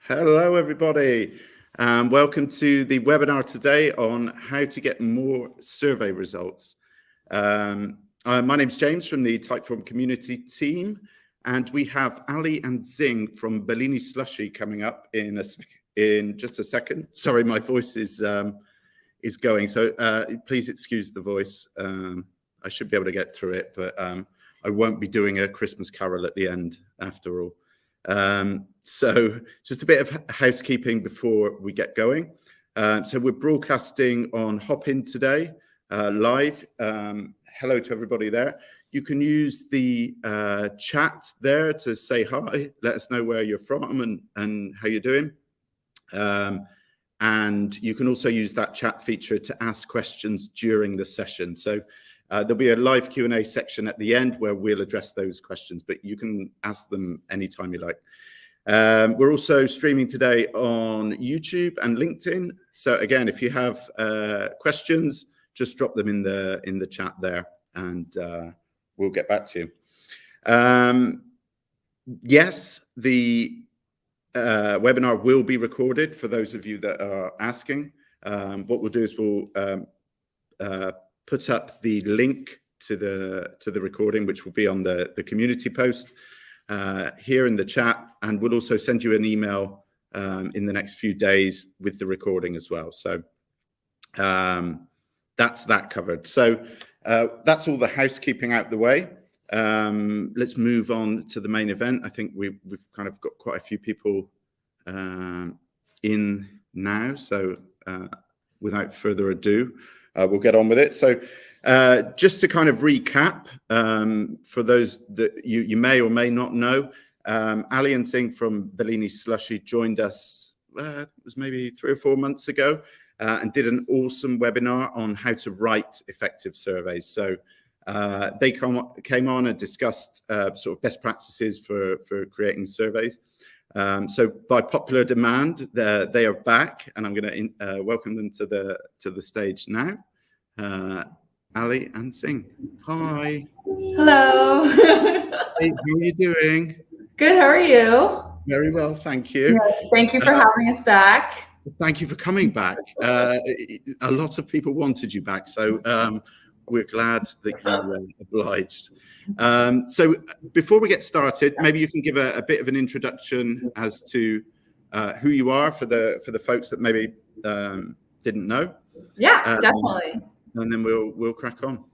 Hello, everybody. Welcome to the webinar today on how to get more survey results. My name's James from the Typeform community team, and we have Ali and Tzeying from Bellini Slushie coming up in just a second. Sorry, my voice is going, so please excuse the voice. I should be able to get through it, but I won't be doing a Christmas carol at the end after all. So just a bit of housekeeping before we get going. So we're broadcasting on Hopin today, live. Hello to everybody there. You can use the chat there to say hi, let us know where you're from and how you're doing. And you can also use that chat feature to ask questions during the session. So there'll be a live Q&A section at the end where we'll address those questions, but you can ask them anytime you like. We're also streaming today on YouTube and LinkedIn. So again, if you have questions, just drop them in the chat there, and we'll get back to you. Yes, the webinar will be recorded for those of you that are asking. What we'll do is we'll put up the link to the recording, which will be on the community post here in the chat, and we'll also send you an email in the next few days with the recording as well. So that's that covered. So that's all the housekeeping out the way. Let's move on to the main event. I think we've kind of got quite a few people in now. So without further ado, we'll get on with it. So just to kind of recap, for those that you may or may not know, Ali and Tzeying from Bellini Slushie joined us, it was maybe 3 or 4 months ago, and did an awesome webinar on how to write effective surveys. So they came on and discussed sort of best practices for creating surveys. So by popular demand, they are back, and I'm going to welcome them to the stage now. Ali and Tzeying. Hi. Hello. Hey, how are you doing? Good, how are you? Very well, thank you. Yeah, thank you for having us back. Thank you for coming back. A lot of people wanted you back, so we're glad that you obliged. So before we get started, maybe you can give a bit of an introduction as to who you are for the folks that maybe didn't know. Yeah, definitely. And then we'll crack on.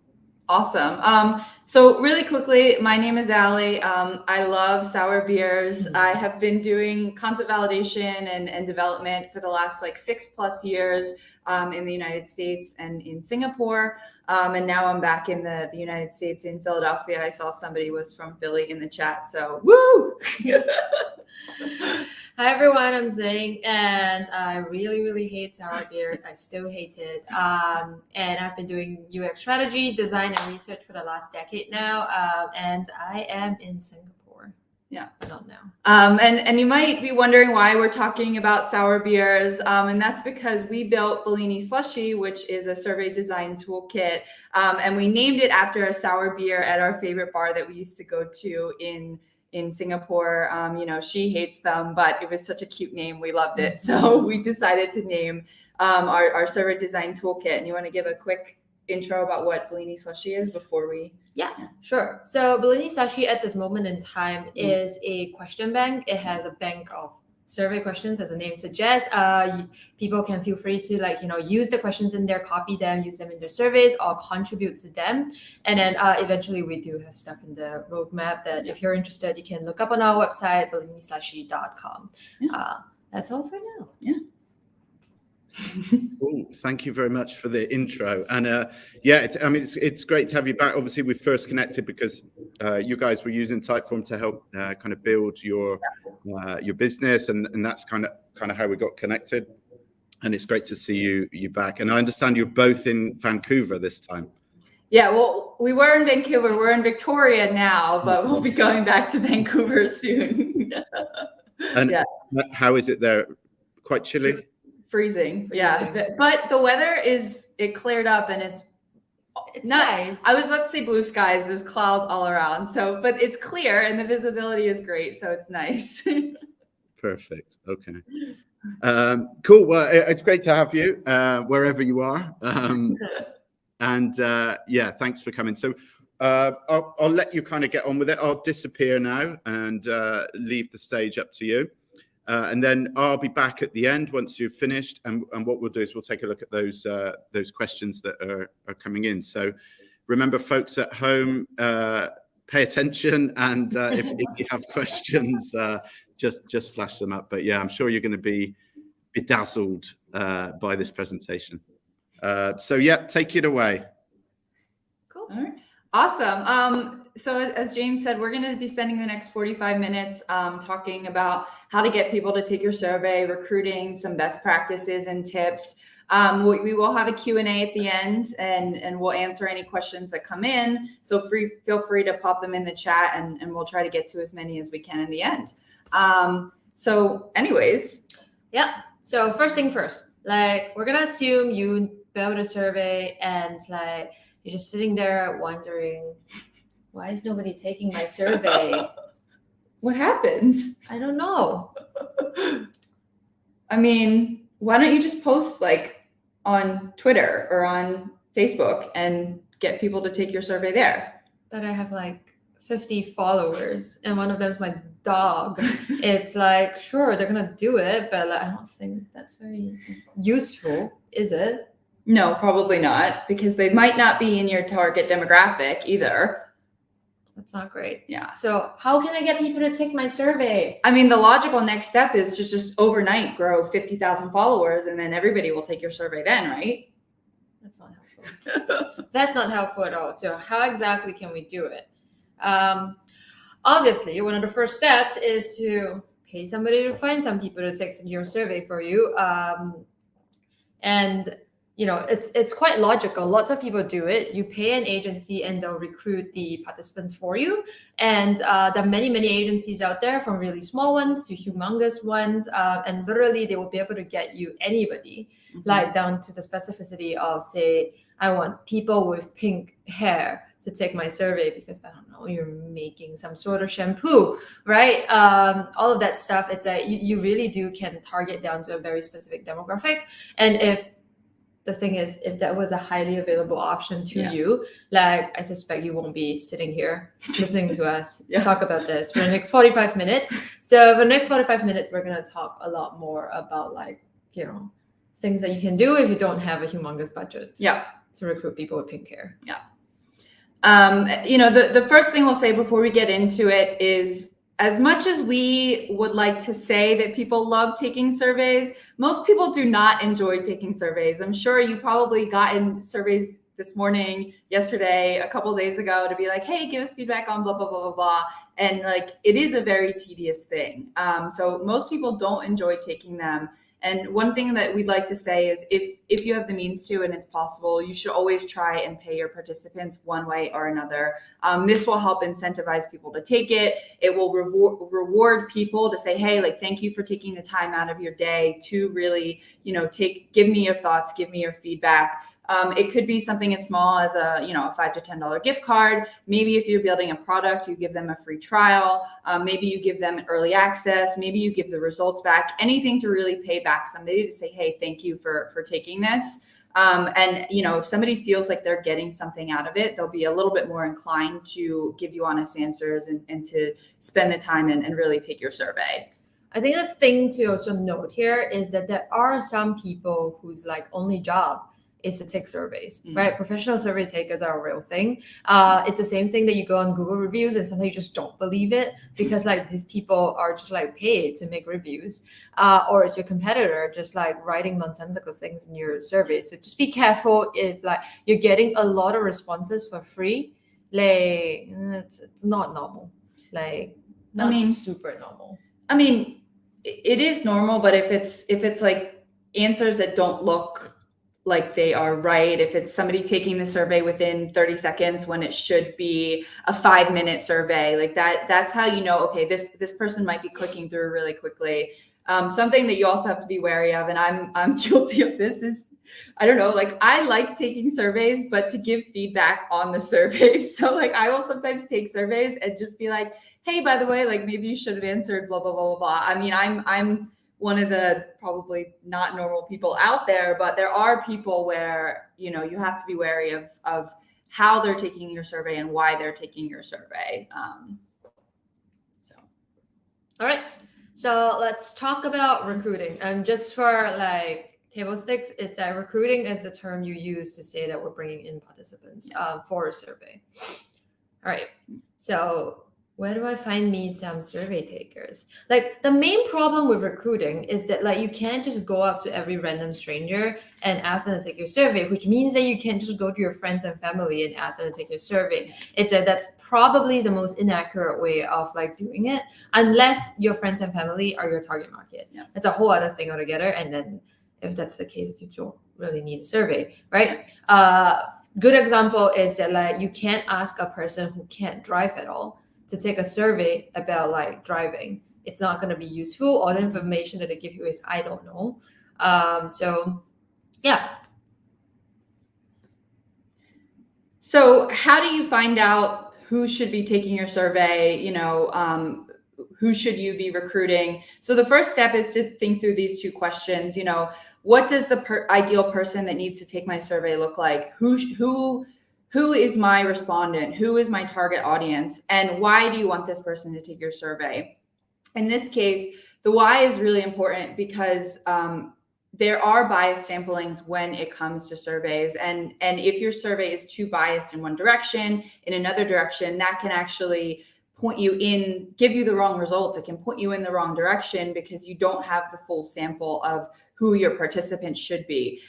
Awesome. So really quickly, my name is Ali. I love sour beers. I have been doing concept validation and development for the last like 6+ years in the United States and in Singapore. And now I'm back in the United States in Philadelphia. I saw somebody was from Philly in the chat, so woo! Hi everyone, I'm Tzeying, and I really hate sour beer. I still hate it. And I've been doing UX strategy, design, and research for the last decade now. And I am in Singapore. Yeah, not now. And you might be wondering why we're talking about sour beers, and that's because we built Bellini Slushie, which is a survey design toolkit, and we named it after a sour beer at our favorite bar that we used to go to in Singapore. You know, she hates them, but it was such a cute name. We loved it. So we decided to name our survey design toolkit. And you want to give a quick intro about what Bellini Slushie is before we... Yeah, sure. So Bellini Slushie at this moment in time is a question bank. It has a bank of survey questions, as the name suggests. People can feel free to use the questions in there, copy them, use them in their surveys, or contribute to them. And then eventually we do have stuff in the roadmap that if you're interested, you can look up on our website, bellinislushie.com. That's all for now. Yeah. Cool. Thank you very much for the intro. And yeah, it's great to have you back. Obviously, we first connected because you guys were using Typeform to help kind of build your business, and that's kind of how we got connected. And it's great to see you back. And I understand you're both in Vancouver this time. Yeah, well, we were in Vancouver. We're in Victoria now, but we'll be going back to Vancouver soon. And yes. How is it there? Quite chilly? Freezing, yeah. But the weather it cleared up, and it's nice. I was about to say blue skies. There's clouds all around. So, but it's clear and the visibility is great. So it's nice. Perfect. Okay. Cool. Well, it's great to have you wherever you are. Yeah, thanks for coming. So I'll let you kind of get on with it. I'll disappear now and leave the stage up to you. And then I'll be back at the end once you've finished. And what we'll do is we'll take a look at those questions that are coming in. So remember, folks at home, pay attention. And if you have questions, just flash them up. But yeah, I'm sure you're going to be bedazzled by this presentation. So yeah, take it away. Cool. All right. Awesome. So as James said, we're going to be spending the next 45 minutes talking about how to get people to take your survey, recruiting, some best practices and tips. We will have a Q&A at the end, and we'll answer any questions that come in. So feel free to pop them in the chat, and we'll try to get to as many as we can in the end. So anyways. Yeah. So first thing first, like we're going to assume you build a survey and like you're just sitting there wondering, why is nobody taking my survey? What happens? I don't know. I mean, why don't you just post like on Twitter or on Facebook and get people to take your survey there? But I have like 50 followers and one of them is my dog. It's like, sure, they're going to do it, but like, I don't think that's very useful, is it? No, probably not, because they might not be in your target demographic either. That's not great. Yeah. So how can I get people to take my survey? I mean, the logical next step is to just overnight grow 50,000 followers, and then everybody will take your survey then, right? That's not helpful. That's not helpful at all. So how exactly can we do it? Obviously, one of the first steps is to pay somebody to find some people to take your survey for you. And you know, it's quite logical. Lots of people do it. You pay an agency and they'll recruit the participants for you. And there are many, many agencies out there, from really small ones to humongous ones. And literally they will be able to get you anybody, like down to the specificity of, say, I want people with pink hair to take my survey because, I don't know, you're making some sort of shampoo, right? All of that stuff. It's like you really can target down to a very specific demographic. And if the thing is, if that was a highly available option to you, like I suspect you won't be sitting here listening to us talk about this for the next 45 minutes. So for the next 45 minutes, we're going to talk a lot more about, like, you know, things that you can do if you don't have a humongous budget. Yeah. To recruit people with pink hair. Yeah. You know, the first thing we'll say before we get into it is, as much as we would like to say that people love taking surveys, most people do not enjoy taking surveys. I'm sure you probably gotten surveys this morning, yesterday, a couple of days ago to be like, hey, give us feedback on blah, blah, blah, blah, blah. And like, it is a very tedious thing. So most people don't enjoy taking them. And one thing that we'd like to say is if you have the means to and it's possible, you should always try and pay your participants one way or another. This will help incentivize people to take it. It will reward people to say, hey, like, thank you for taking the time out of your day to really, you know, give me your thoughts, give me your feedback. It could be something as small as a $5 to $10 gift card. Maybe if you're building a product, you give them a free trial. Maybe you give them early access. Maybe you give the results back. Anything to really pay back somebody to say, hey, thank you for taking this. And you know, if somebody feels like they're getting something out of it, they'll be a little bit more inclined to give you honest answers and to spend the time and really take your survey. I think the thing to also note here is that there are some people whose like only job is to take surveys, right? Professional survey takers are a real thing. It's the same thing that you go on Google reviews and sometimes you just don't believe it because like these people are just like paid to make reviews, or it's your competitor just like writing nonsensical things in your survey. So just be careful if like you're getting a lot of responses for free. Like it's not normal. Like not super normal. I mean, it is normal, but if it's like answers that don't look like they are right, if it's somebody taking the survey within 30 seconds when it should be a 5-minute survey, like that's how you know, okay, this person might be clicking through really quickly. Something that you also have to be wary of, and I'm guilty of this, is I don't know, like I like taking surveys, but to give feedback on the surveys. So like I will sometimes take surveys and just be like, hey, by the way, like maybe you should have answered blah, blah, blah, blah, blah. I mean, I'm one of the probably not normal people out there, but there are people where, you know, you have to be wary of how they're taking your survey and why they're taking your survey. All right. So let's talk about recruiting. Just for like table stakes, it's recruiting is the term you use to say that we're bringing in participants for a survey. All right. So where do I find me some survey takers? Like the main problem with recruiting is that like you can't just go up to every random stranger and ask them to take your survey, which means that you can't just go to your friends and family and ask them to take your survey. That's probably the most inaccurate way of like doing it, unless your friends and family are your target market. Yeah. That's a whole other thing altogether. And then if that's the case, you don't really need a survey, right? Good example is that like you can't ask a person who can't drive at all to take a survey about like driving. It's not going to be useful. All the information that they give you is, I don't know. So yeah. So how do you find out who should be taking your survey? You know, who should you be recruiting? So the first step is to think through these two questions. You know, what does the ideal person that needs to take my survey look like? Who is my respondent? Who is my target audience? And why do you want this person to take your survey? In this case, the why is really important because there are bias samplings when it comes to surveys. And if your survey is too biased in one direction, in another direction, that can actually point you in, give you the wrong results. It can point you in the wrong direction because you don't have the full sample of who your participants should be.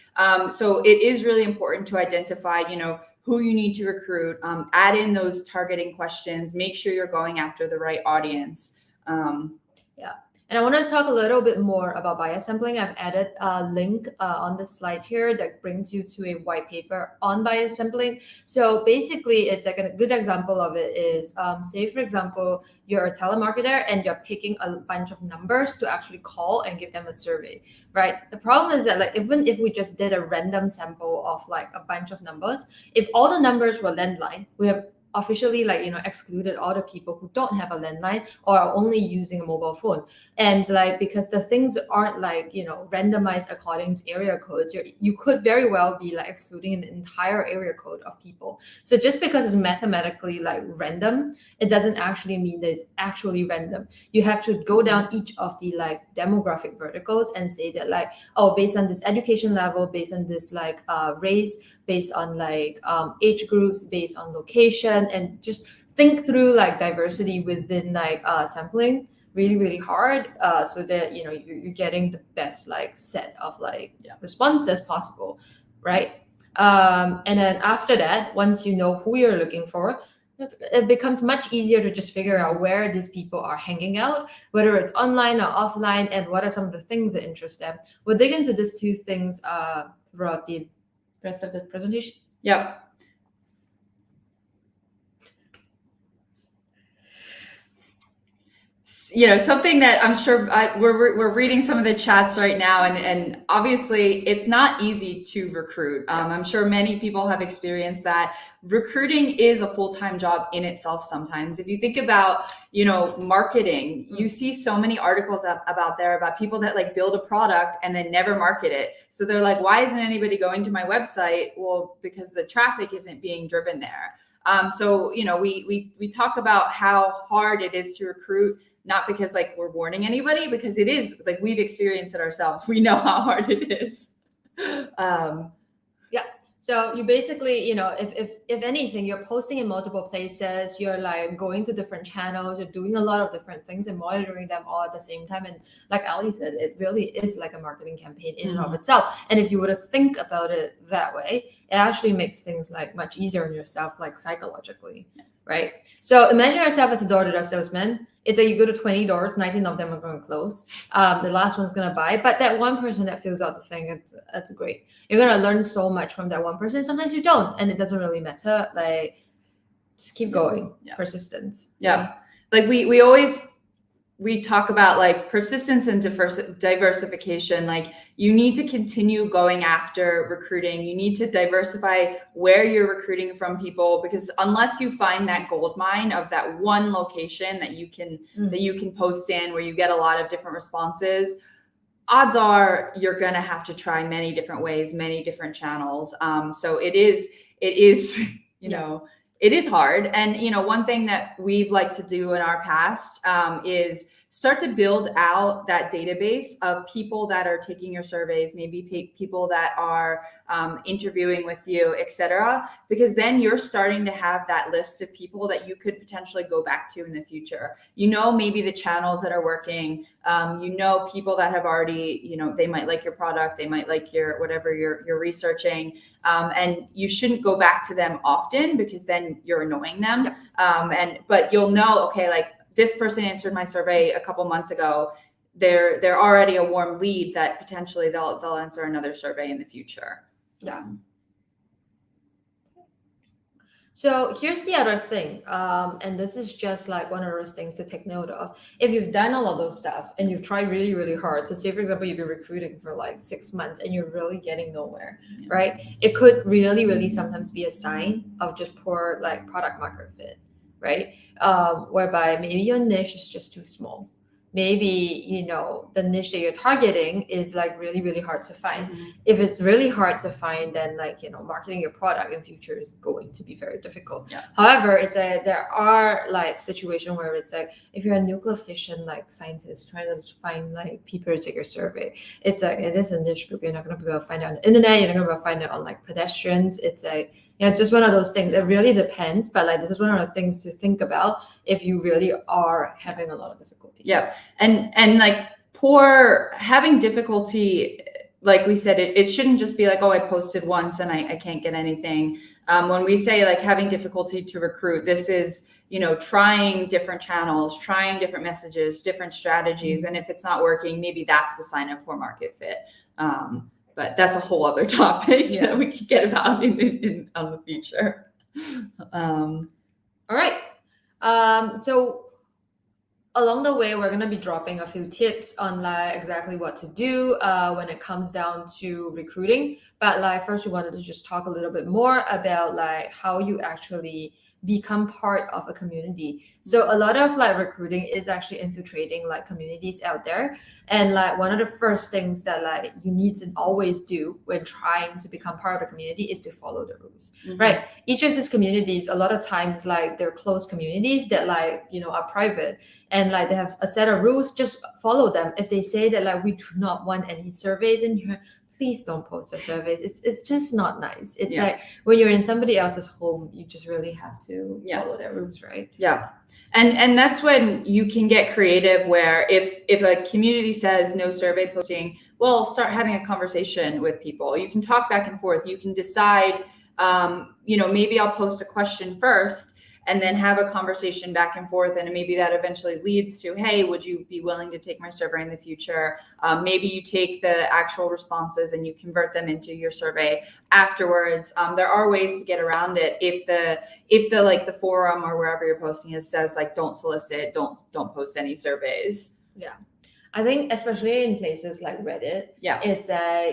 So it is really important to identify, you know, who you need to recruit, add in those targeting questions, make sure you're going after the right audience. Yeah. And I want to talk a little bit more about biosampling. I've added a link on the slide here that brings you to a white paper on biosampling. So basically, it's like a good example of it is, say, for example, you're a telemarketer and you're picking a bunch of numbers to actually call and give them a survey, right? The problem is that like even if we just did a random sample of like a bunch of numbers, if all the numbers were landline, we have officially like, you know, excluded all the people who don't have a landline or are only using a mobile phone. And like, because the things aren't like, you know, randomized according to area codes, you could very well be like excluding an entire area code of people. So just because it's mathematically like random, it doesn't actually mean that it's actually random. You have to go down each of the like demographic verticals and say that like, oh, based on this education level, based on this like race, based on like age groups, based on location, and just think through like diversity within like sampling really, really hard so that, you know, you're getting the best like set of like responses possible, right? And then after that, once you know who you're looking for, it becomes much easier to just figure out where these people are hanging out, whether it's online or offline, and what are some of the things that interest them. We'll dig into these two things throughout the rest of the presentation. Yep. You know, something that I'm sure we're reading some of the chats right now, and obviously it's not easy to recruit. I'm sure many people have experienced that. Recruiting is a full-time job in itself sometimes. If you think about, you know, marketing, you see so many articles about people that like build a product and then never market it. So they're like, why isn't anybody going to my website? Well, because the traffic isn't being driven there. So, you know, we talk about how hard it is to recruit, not because like we're warning anybody, because it is like we've experienced it ourselves. We know how hard it is. Yeah. So you basically, you know, if anything, you're posting in multiple places, you're like going to different channels, you're doing a lot of different things and monitoring them all at the same time. And like Ali said, it really is like a marketing campaign in and of itself. And if you were to think about it that way, it actually makes things like much easier on yourself, like psychologically, right? So imagine yourself as a door-to-door salesman. It's like you go to 20 doors, 19 of them are going to close. The last one's going to buy. But that one person that fills out the thing, it's great. You're going to learn so much from that one person. Sometimes you don't, and it doesn't really matter. Like, just keep going. Persistence. Yeah. Like we talk about like persistence and diversification. Like you need to continue going after recruiting. You need to diversify where you're recruiting from people, because unless you find that gold mine of that one location that you can post in where you get a lot of different responses, odds are you're going to have to try many different ways, many different channels. So it is, you know, it is hard. And, you know, one thing that we've liked to do in our past is start to build out that database of people that are taking your surveys, maybe people that are interviewing with you, etc. Because then you're starting to have that list of people that you could potentially go back to in the future. You know, maybe the channels that are working, you know, people that have already, you know, they might like your product, they might like your whatever you're researching, and you shouldn't go back to them often because then you're annoying them. But you'll know, okay, like, this person answered my survey a couple months ago. They're already a warm lead that potentially they'll answer another survey in the future. Yeah. So here's the other thing, and this is just like one of those things to take note of. If you've done all of those stuff and you've tried really, really hard, so say for example, you've been recruiting for like 6 months and you're really getting nowhere, right? It could really, really sometimes be a sign of just poor like product market fit, right? Whereby maybe your niche is just too small. Maybe, you know, the niche that you're targeting is like really, really hard to find. If it's really hard to find, then like, you know, marketing your product in future is going to be very difficult. However, there are like situations where it's like, if you're a nuclear fission like scientist trying to find like people to take your survey, it's like, it is a niche group. You're not going to be able to find it on the internet. You're not going to be able to find it on like pedestrians. It's like, yeah, just one of those things. It really depends, but like this is one of the things to think about if you really are having a lot of difficulties. Yeah, and like having difficulty, like we said, it shouldn't just be like, oh, I posted once and I can't get anything. When we say like having difficulty to recruit, this is, you know, trying different channels, trying different messages, different strategies, and if it's not working, maybe that's the sign of poor market fit. But that's a whole other topic that we could get about in on the future. All right. So along the way, we're going to be dropping a few tips on like exactly what to do when it comes down to recruiting. But like first, we wanted to just talk a little bit more about like how you actually become part of a community. So a lot of like recruiting is actually infiltrating like communities out there. And like one of the first things that like you need to always do when trying to become part of the community is to follow the rules, right? Each of these communities, a lot of times like they're closed communities that like, you know, are private, and like they have a set of rules, just follow them. If they say that like we do not want any surveys in here, please don't post the surveys. It's just not nice. It's like when you're in somebody else's home, you just really have to follow their rules, right? Yeah. And that's when you can get creative, where if a community says no survey posting, well, start having a conversation with people. You can talk back and forth. You can decide, you know, maybe I'll post a question first and then have a conversation back and forth. And maybe that eventually leads to, hey, would you be willing to take my survey in the future? Maybe you take the actual responses and you convert them into your survey afterwards. There are ways to get around it. If the like the forum or wherever you're posting it says like, don't solicit, don't post any surveys. Yeah. I think especially in places like Reddit, it's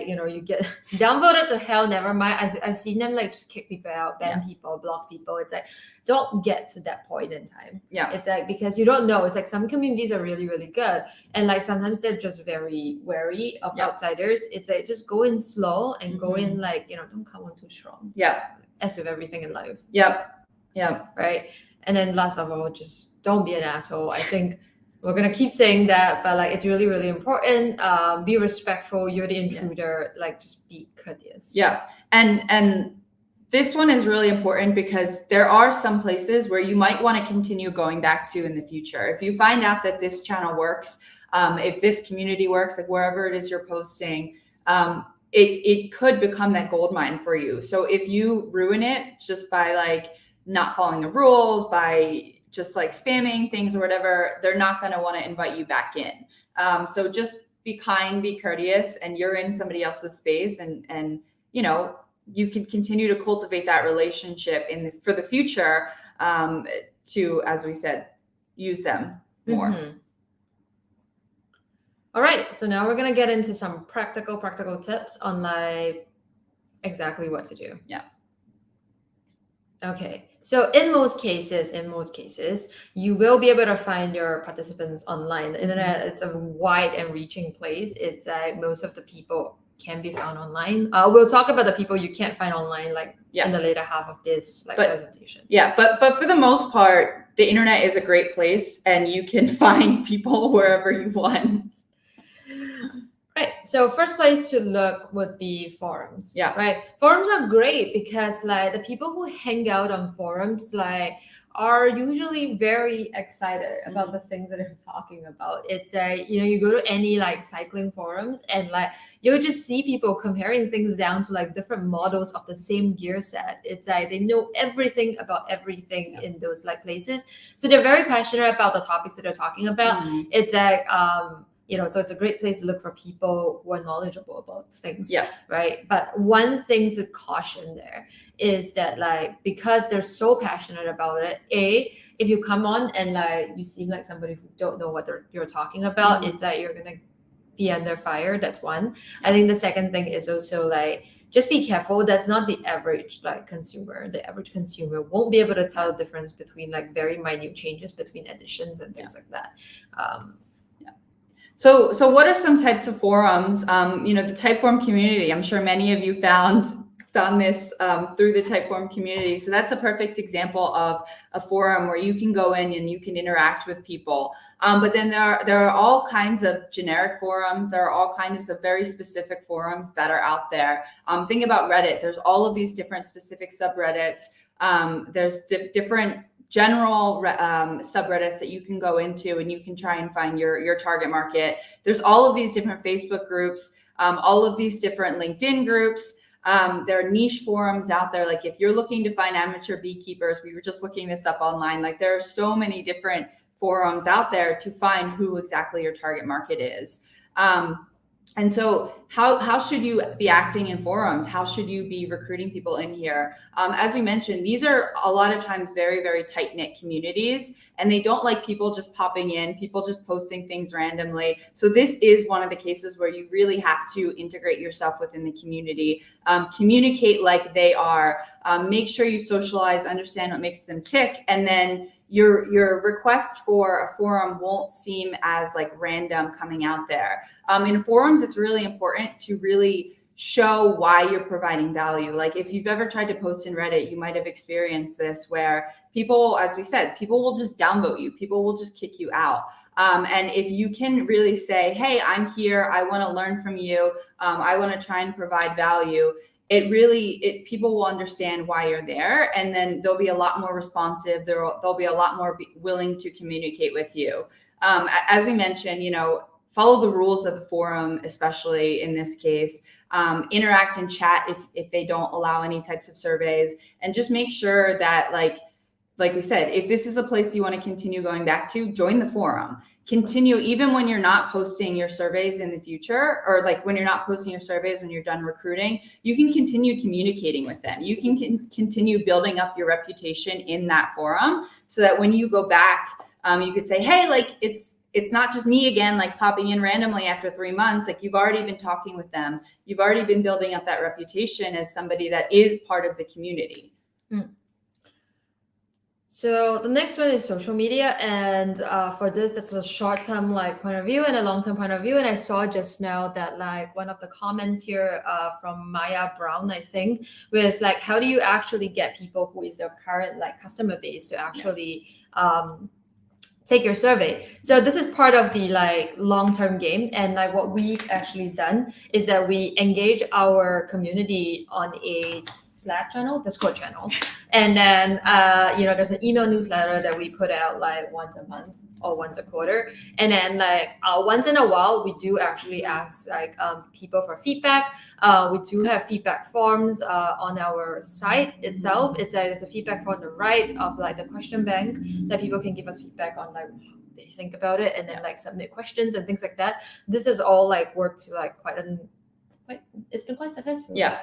you know, you get downvoted to hell, never mind. I've seen them like just kick people out, ban people, block people. It's like, don't get to that point in time. It's like, because you don't know. It's like some communities are really, really good, and like sometimes they're just very wary of outsiders. It's like, just go in slow and go in like, you know, don't come on too strong. As with everything in life. Right. And then last of all, just don't be an asshole. I think we're going to keep saying that, but like, it's really, really important. Be respectful. You're the intruder. Like, just be courteous. And this one is really important because there are some places where you might want to continue going back to in the future. If you find out that this channel works, if this community works, like wherever it is you're posting, it could become that gold mine for you. So if you ruin it just by like not following the rules, by just like spamming things or whatever, they're not going to want to invite you back in. So just be kind, be courteous, and you're in somebody else's space, and you know, you can continue to cultivate that relationship for the future, to, as we said, use them more. Mm-hmm. All right, so now we're gonna get into some practical tips on like exactly what to do. Yeah. Okay, so in most cases, you will be able to find your participants online. The internet, it's a wide and reaching place. It's most of the people can be found online. We'll talk about the people you can't find online, like in the later half of this presentation. Yeah, but for the most part, the internet is a great place, and you can find people wherever you want. Right. So first place to look would be forums. Yeah. Right. Forums are great because like the people who hang out on forums like are usually very excited about the things that they're talking about. It's you know, you go to any like cycling forums and like you'll just see people comparing things down to like different models of the same gear set. It's like they know everything about everything in those like places. So they're very passionate about the topics that they're talking about. It's like you know, so it's a great place to look for people who are knowledgeable about things. Yeah. Right. But one thing to caution there is that like, because they're so passionate about it, if you come on and like, you seem like somebody who don't know what you're talking about, it's that you're going to be under fire. That's one. I think the second thing is also like, just be careful. That's not the average like consumer. The average consumer won't be able to tell the difference between like very minute changes between editions and things like that. So what are some types of forums? You know, the Typeform community, I'm sure many of you found this through the Typeform community. So that's a perfect example of a forum where you can go in and you can interact with people. But then there are all kinds of generic forums. There are all kinds of very specific forums that are out there. Think about Reddit. There's all of these different specific subreddits. There's different general subreddits that you can go into, and you can try and find your target market. There's all of these different Facebook groups, all of these different LinkedIn groups. There are niche forums out there. Like if you're looking to find amateur beekeepers, we were just looking this up online. Like there are so many different forums out there to find who exactly your target market is. And so how should you be acting in forums? How should you be recruiting people in here? As we mentioned, these are a lot of times very, very tight-knit communities, and they don't like people just popping in, people just posting things randomly. So this is one of the cases where you really have to integrate yourself within the community, communicate like they are, make sure you socialize, understand what makes them tick, and then your request for a forum won't seem as like random coming out there. In forums, it's really important to really show why you're providing value. Like if you've ever tried to post in Reddit, you might have experienced this where people, as we said, people will just downvote you. People will just kick you out. And if you can really say, hey, I'm here, I want to learn from you, I want to try and provide value, people will understand why you're there, and then they'll be a lot more responsive. They'll be a lot more willing to communicate with you. As we mentioned, you know, follow the rules of the forum, especially in this case. Interact and chat if they don't allow any types of surveys, and just make sure that like we said, if this is a place you want to continue going back to, join the forum. Continue even when you're not posting your surveys in the future, or like when you're not posting your surveys when you're done recruiting, you can continue communicating with them. You can continue building up your reputation in that forum, so that when you go back, you could say, hey, like it's not just me again, like popping in randomly after 3 months. Like you've already been talking with them. You've already been building up that reputation as somebody that is part of the community. So the next one is social media, and for this, that's a short-term like point of view and a long-term point of view. And I saw just now that like one of the comments here from Maya Brown, I think, was like, how do you actually get people who is their current like customer base to actually take your survey? So this is part of the like long-term game, and like what we've actually done is that we engage our community on a Slack channel, Discord channel, and then you know, there's an email newsletter that we put out like once a month, or once a quarter. And then like once in a while, we do actually ask like people for feedback. We do have feedback forms on our site itself. There's a feedback form on the right of like the question bank that people can give us feedback on like how they think about it, and then like submit questions and things like that. This is all like worked to like it's been quite successful. Yeah.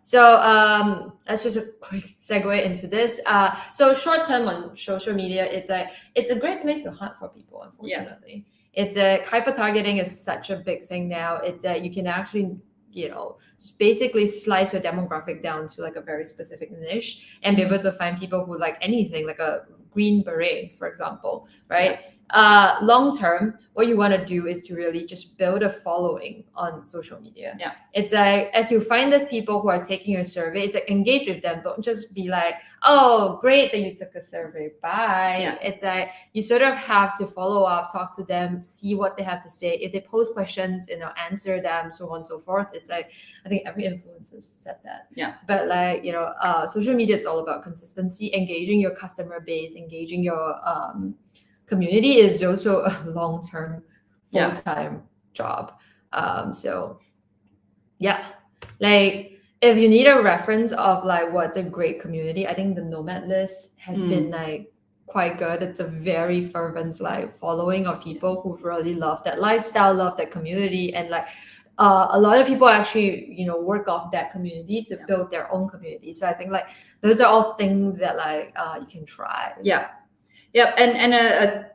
So let's just a quick segue into this. So short term on social media, it's a great place to hunt for people. Unfortunately, it's hyper targeting is such a big thing now. It's you can actually just basically slice your demographic down to like a very specific niche and be able to find people who like anything, like a green beret, for example, right? Long term, what you want to do is to really just build a following on social media. It's as you find these people who are taking your survey, it's like engage with them. Don't just be like, oh, great that you took a survey, bye. It's you sort of have to follow up, talk to them, see what they have to say. If they pose questions, answer them, so on and so forth. It's like, I think every influencer said that. But like, social media, it's all about consistency, engaging your customer base, engaging your community is also a long-term, full-time job. So like if you need a reference of like what's a great community, I think the Nomad list has been like quite good. It's a very fervent like following of people who really love that lifestyle, love that community, and like a lot of people actually work off that community to build their own community. So I think like those are all things that like you can try. Yep. And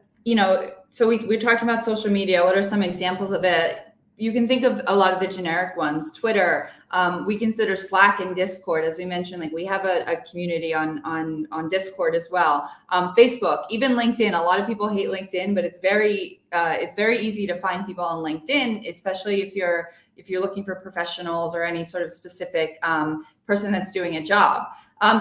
so we're talking about social media. What are some examples of it? You can think of a lot of the generic ones. Twitter, we consider Slack and Discord, as we mentioned, like we have a community on Discord as well. Facebook, even LinkedIn. A lot of people hate LinkedIn, but it's very easy to find people on LinkedIn, especially if you're looking for professionals or any sort of specific person that's doing a job.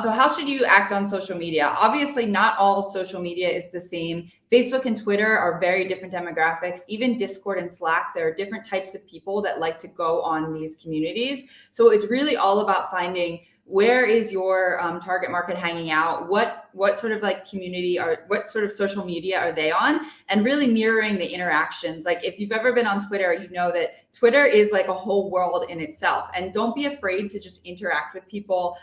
So how should you act on social media? Obviously, not all social media is the same. Facebook and Twitter are very different demographics. Even Discord and Slack, there are different types of people that like to go on these communities. So it's really all about finding where is your target market hanging out? What sort of like community or what sort of social media are they on? And really mirroring the interactions. Like if you've ever been on Twitter, you know that Twitter is like a whole world in itself. And don't be afraid to just interact with people,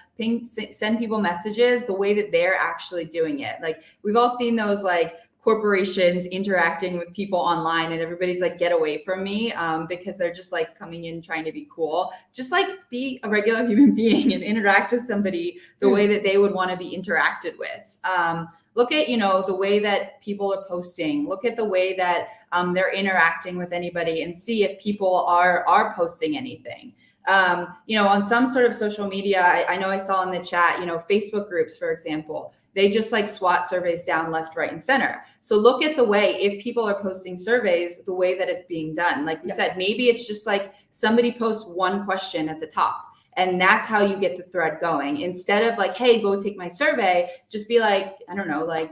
send people messages the way that they're actually doing it. Like we've all seen those like corporations interacting with people online and everybody's like, get away from me, because they're just like coming in trying to be cool. Just like be a regular human being and interact with somebody the way that they would want to be interacted with. Look at, the way that people are posting, look at the way that they're interacting with anybody and see if people are posting anything. On some sort of social media, I know I saw in the chat, Facebook groups, for example, they just like SWOT surveys down left, right, and center. So look at the way, if people are posting surveys, the way that it's being done. Like we said, maybe it's just like somebody posts one question at the top and that's how you get the thread going. Instead of like, hey, go take my survey, just be like, I don't know, like,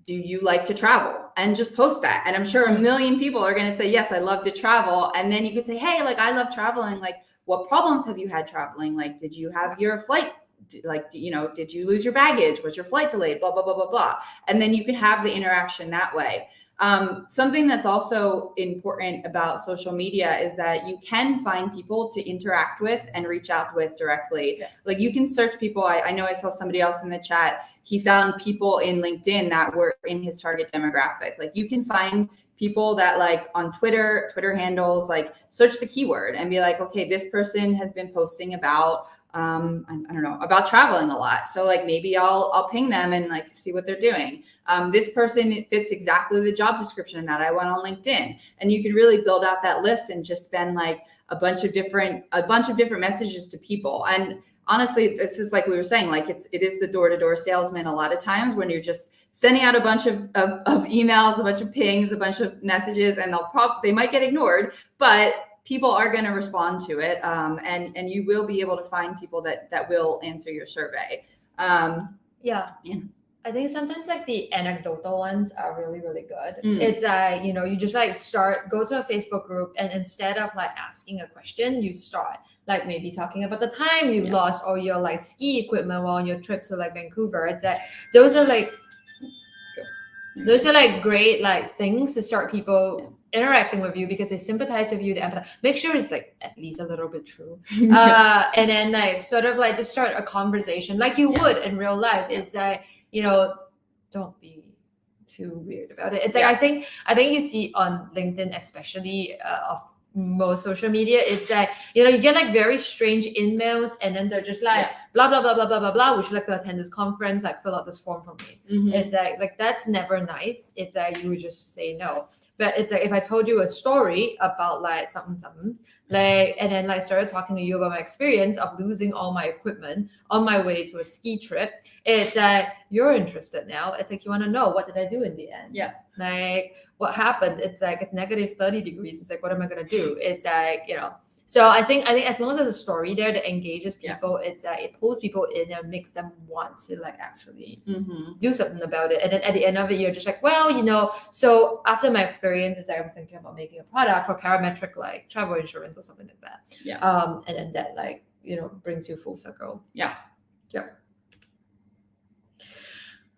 do you like to travel? And just post that. And I'm sure a million people are going to say, yes, I love to travel. And then you could say, hey, like, I love traveling. Like, what problems have you had traveling? Like, did you have your flight? Like, did you lose your baggage? Was your flight delayed? Blah, blah, blah, blah, blah. And then you can have the interaction that way. Something that's also important about social media is that you can find people to interact with and reach out with directly. Like you can search people. I know I saw somebody else in the chat. He found people in LinkedIn that were in his target demographic. Like you can find people that like on Twitter handles, like search the keyword and be like, okay, this person has been posting about I don't know, about traveling a lot. So like maybe I'll ping them and like see what they're doing. This person fits exactly the job description that I went on LinkedIn. And you can really build out that list and just spend like a bunch of different messages to people. And honestly, this is like we were saying, like it is the door-to-door salesman a lot of times when you're just sending out a bunch of emails, a bunch of pings, a bunch of messages, and they might get ignored, but people are going to respond to it, and you will be able to find people that will answer your survey. Yeah. I think sometimes like the anecdotal ones are really, really good. It's you just like go to a Facebook group, and instead of like asking a question, you start like maybe talking about the time you lost or your like ski equipment while on your trip to like Vancouver. It's those are like Those are like great like things to start people interacting with you because they sympathize with you, they empathize. Make sure it's like at least a little bit true. And then like sort of like just start a conversation like you would in real life. It's don't be too weird about it. It's like I think you see on LinkedIn especially of most social media, it's like you get like very strange emails and then they're just like blah blah blah blah blah blah blah, would you like to attend this conference, like fill out this form for me. It's like that's never nice. It's like you would just say no. But it's like if I told you a story about like something like, and then like started talking to you about my experience of losing all my equipment on my way to a ski trip, it's you're interested now. It's like you want to know, what did I do in the end? Like what happened? It's like it's negative 30 degrees. It's like, what am I gonna do? It's like So I think as long as there's a story there that engages people, it pulls people in and makes them want to like actually do something about it. And then at the end of it, you're just like, well, so after my experience, I'm thinking about making a product for parametric like travel insurance or something like that. And then that like brings you full circle.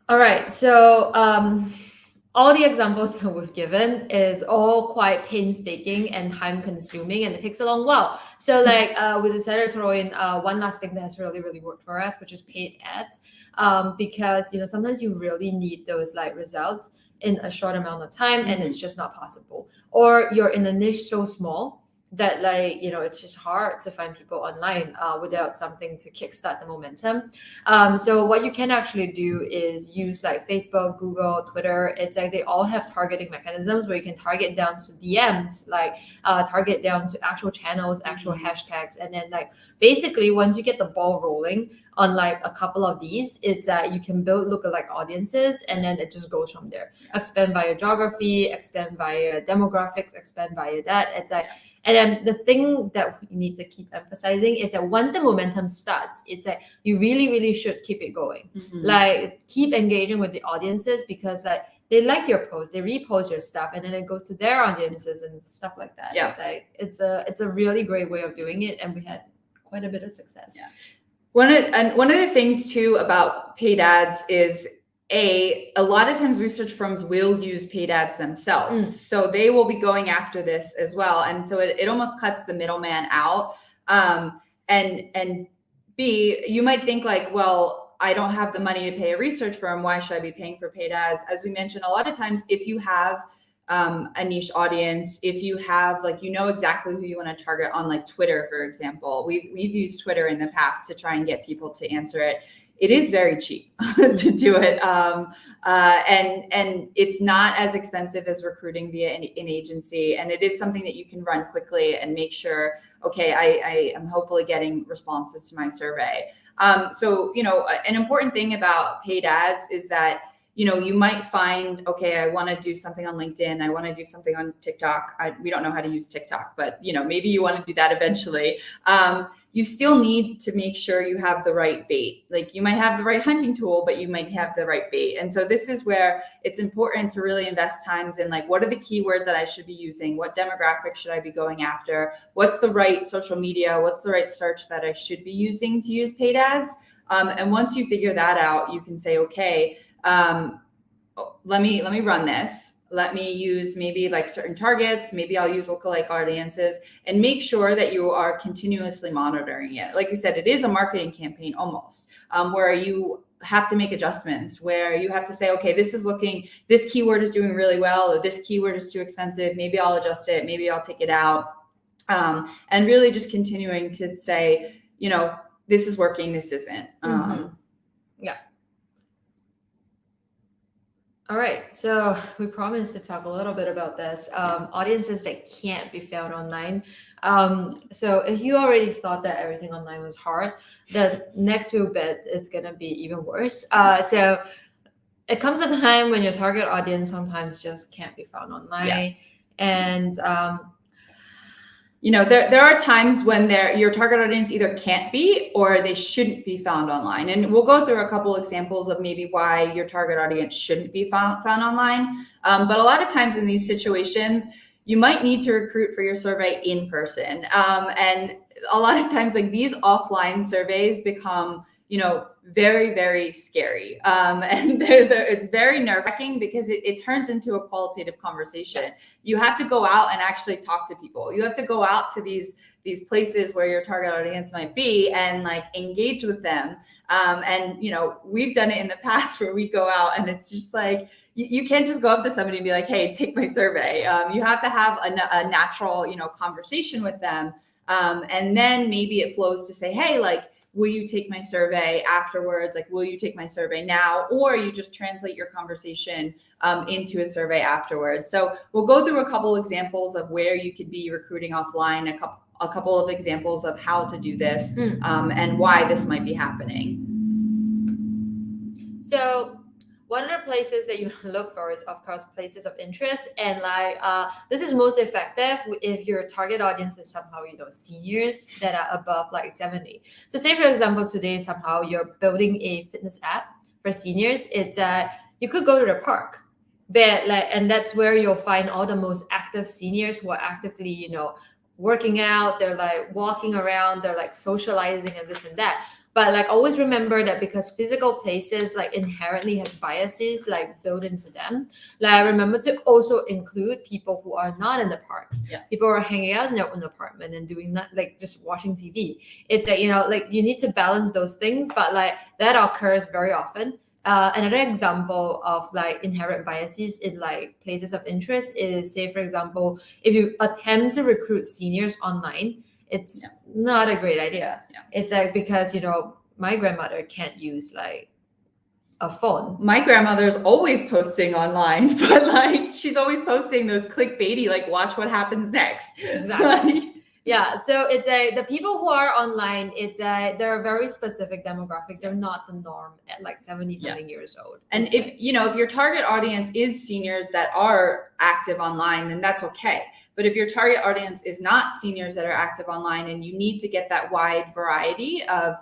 All right, so all the examples that we've given is all quite painstaking and time consuming, and it takes a long while. So like we decided to throw in one last thing that has really, really worked for us, which is paid ads. Because sometimes you really need those like results in a short amount of time and it's just not possible. Or you're in a niche so small that like it's just hard to find people online without something to kickstart the momentum. So what you can actually do is use like Facebook, Google, Twitter. It's like they all have targeting mechanisms where you can target down to DMs, like target down to actual channels, actual hashtags, and then like basically once you get the ball rolling on like a couple of these, it's you can build lookalike audiences, and then it just goes from there. Expand via geography, expand via demographics, expand via that. It's like, and then the thing that we need to keep emphasizing is that once the momentum starts, it's like you really, really should keep it going. Like keep engaging with the audiences because like they like your post, they repost your stuff, and then it goes to their audiences and stuff like that. It's like it's a really great way of doing it, and we had quite a bit of success. One of the things too about paid ads is a lot of times research firms will use paid ads themselves. So they will be going after this as well. And so it almost cuts the middleman out. And B, you might think like, well, I don't have the money to pay a research firm. Why should I be paying for paid ads? As we mentioned, a lot of times, if you have a niche audience, if you have like, exactly who you want to target on like Twitter, for example, we've used Twitter in the past to try and get people to answer it. It is very cheap to do it. And it's not as expensive as recruiting via an agency. And it is something that you can run quickly and make sure, okay, I am hopefully getting responses to my survey. So, an important thing about paid ads is that, you might find, okay, I want to do something on LinkedIn. I want to do something on TikTok. We don't know how to use TikTok, but, maybe you want to do that eventually. You still need to make sure you have the right bait. Like you might have the right hunting tool, but you might have the right bait. And so this is where it's important to really invest times in like, what are the keywords that I should be using? What demographics should I be going after? What's the right social media? What's the right search that I should be using to use paid ads? And once you figure that out, you can say, okay, let me run this. Let me use maybe like certain targets. Maybe I'll use lookalike audiences and make sure that you are continuously monitoring it. Like we said, it is a marketing campaign almost, where you have to make adjustments, where you have to say, okay, this keyword is doing really well, or this keyword is too expensive. Maybe I'll adjust it. Maybe I'll take it out. And really just continuing to say, this is working, this isn't. All right, so we promised to talk a little bit about this. Audiences that can't be found online. So if you already thought that everything online was hard, the next few bit is gonna be even worse. So it comes at a time when your target audience sometimes just can't be found online. And there are times when your target audience either can't be or they shouldn't be found online. And we'll go through a couple examples of maybe why your target audience shouldn't be found online. But a lot of times in these situations, you might need to recruit for your survey in person. And a lot of times like these offline surveys become very, very scary. And it's very nerve-wracking because it turns into a qualitative conversation. You have to go out and actually talk to people. You have to go out to these places where your target audience might be and like engage with them. And we've done it in the past where we go out and it's just like, you can't just go up to somebody and be like, hey, take my survey. You have to have a natural, conversation with them. And then maybe it flows to say, hey, like, will you take my survey afterwards? Like, will you take my survey now? Or you just translate your conversation into a survey afterwards. So we'll go through a couple examples of where you could be recruiting offline, a couple of examples of how to do this and why this might be happening. So one of the places that you look for is, of course, places of interest. And this is most effective if your target audience is somehow, seniors that are above like 70. So say, for example, today, somehow you're building a fitness app for seniors. It's you could go to the park. And that's where you'll find all the most active seniors who are actively, working out. They're like walking around, they're like socializing and this and that. But like always remember that because physical places like inherently has biases like built into them. Like remember to also include people who are not in the parks. Yeah. People are hanging out in their own apartment and doing that, like just watching TV. It's like you need to balance those things, but like that occurs very often. Another example of like inherent biases in like places of interest is, say, for example, if you attempt to recruit seniors online, it's not a great idea. Yeah. It's like because my grandmother can't use like a phone. My grandmother's always posting online, but like she's always posting those clickbaity, like watch what happens next. Exactly. Yeah, so it's the people who are online, they're a very specific demographic. They're not the norm at like 70-something years old. And if your target audience is seniors that are active online, then that's okay. But if your target audience is not seniors that are active online and you need to get that wide variety of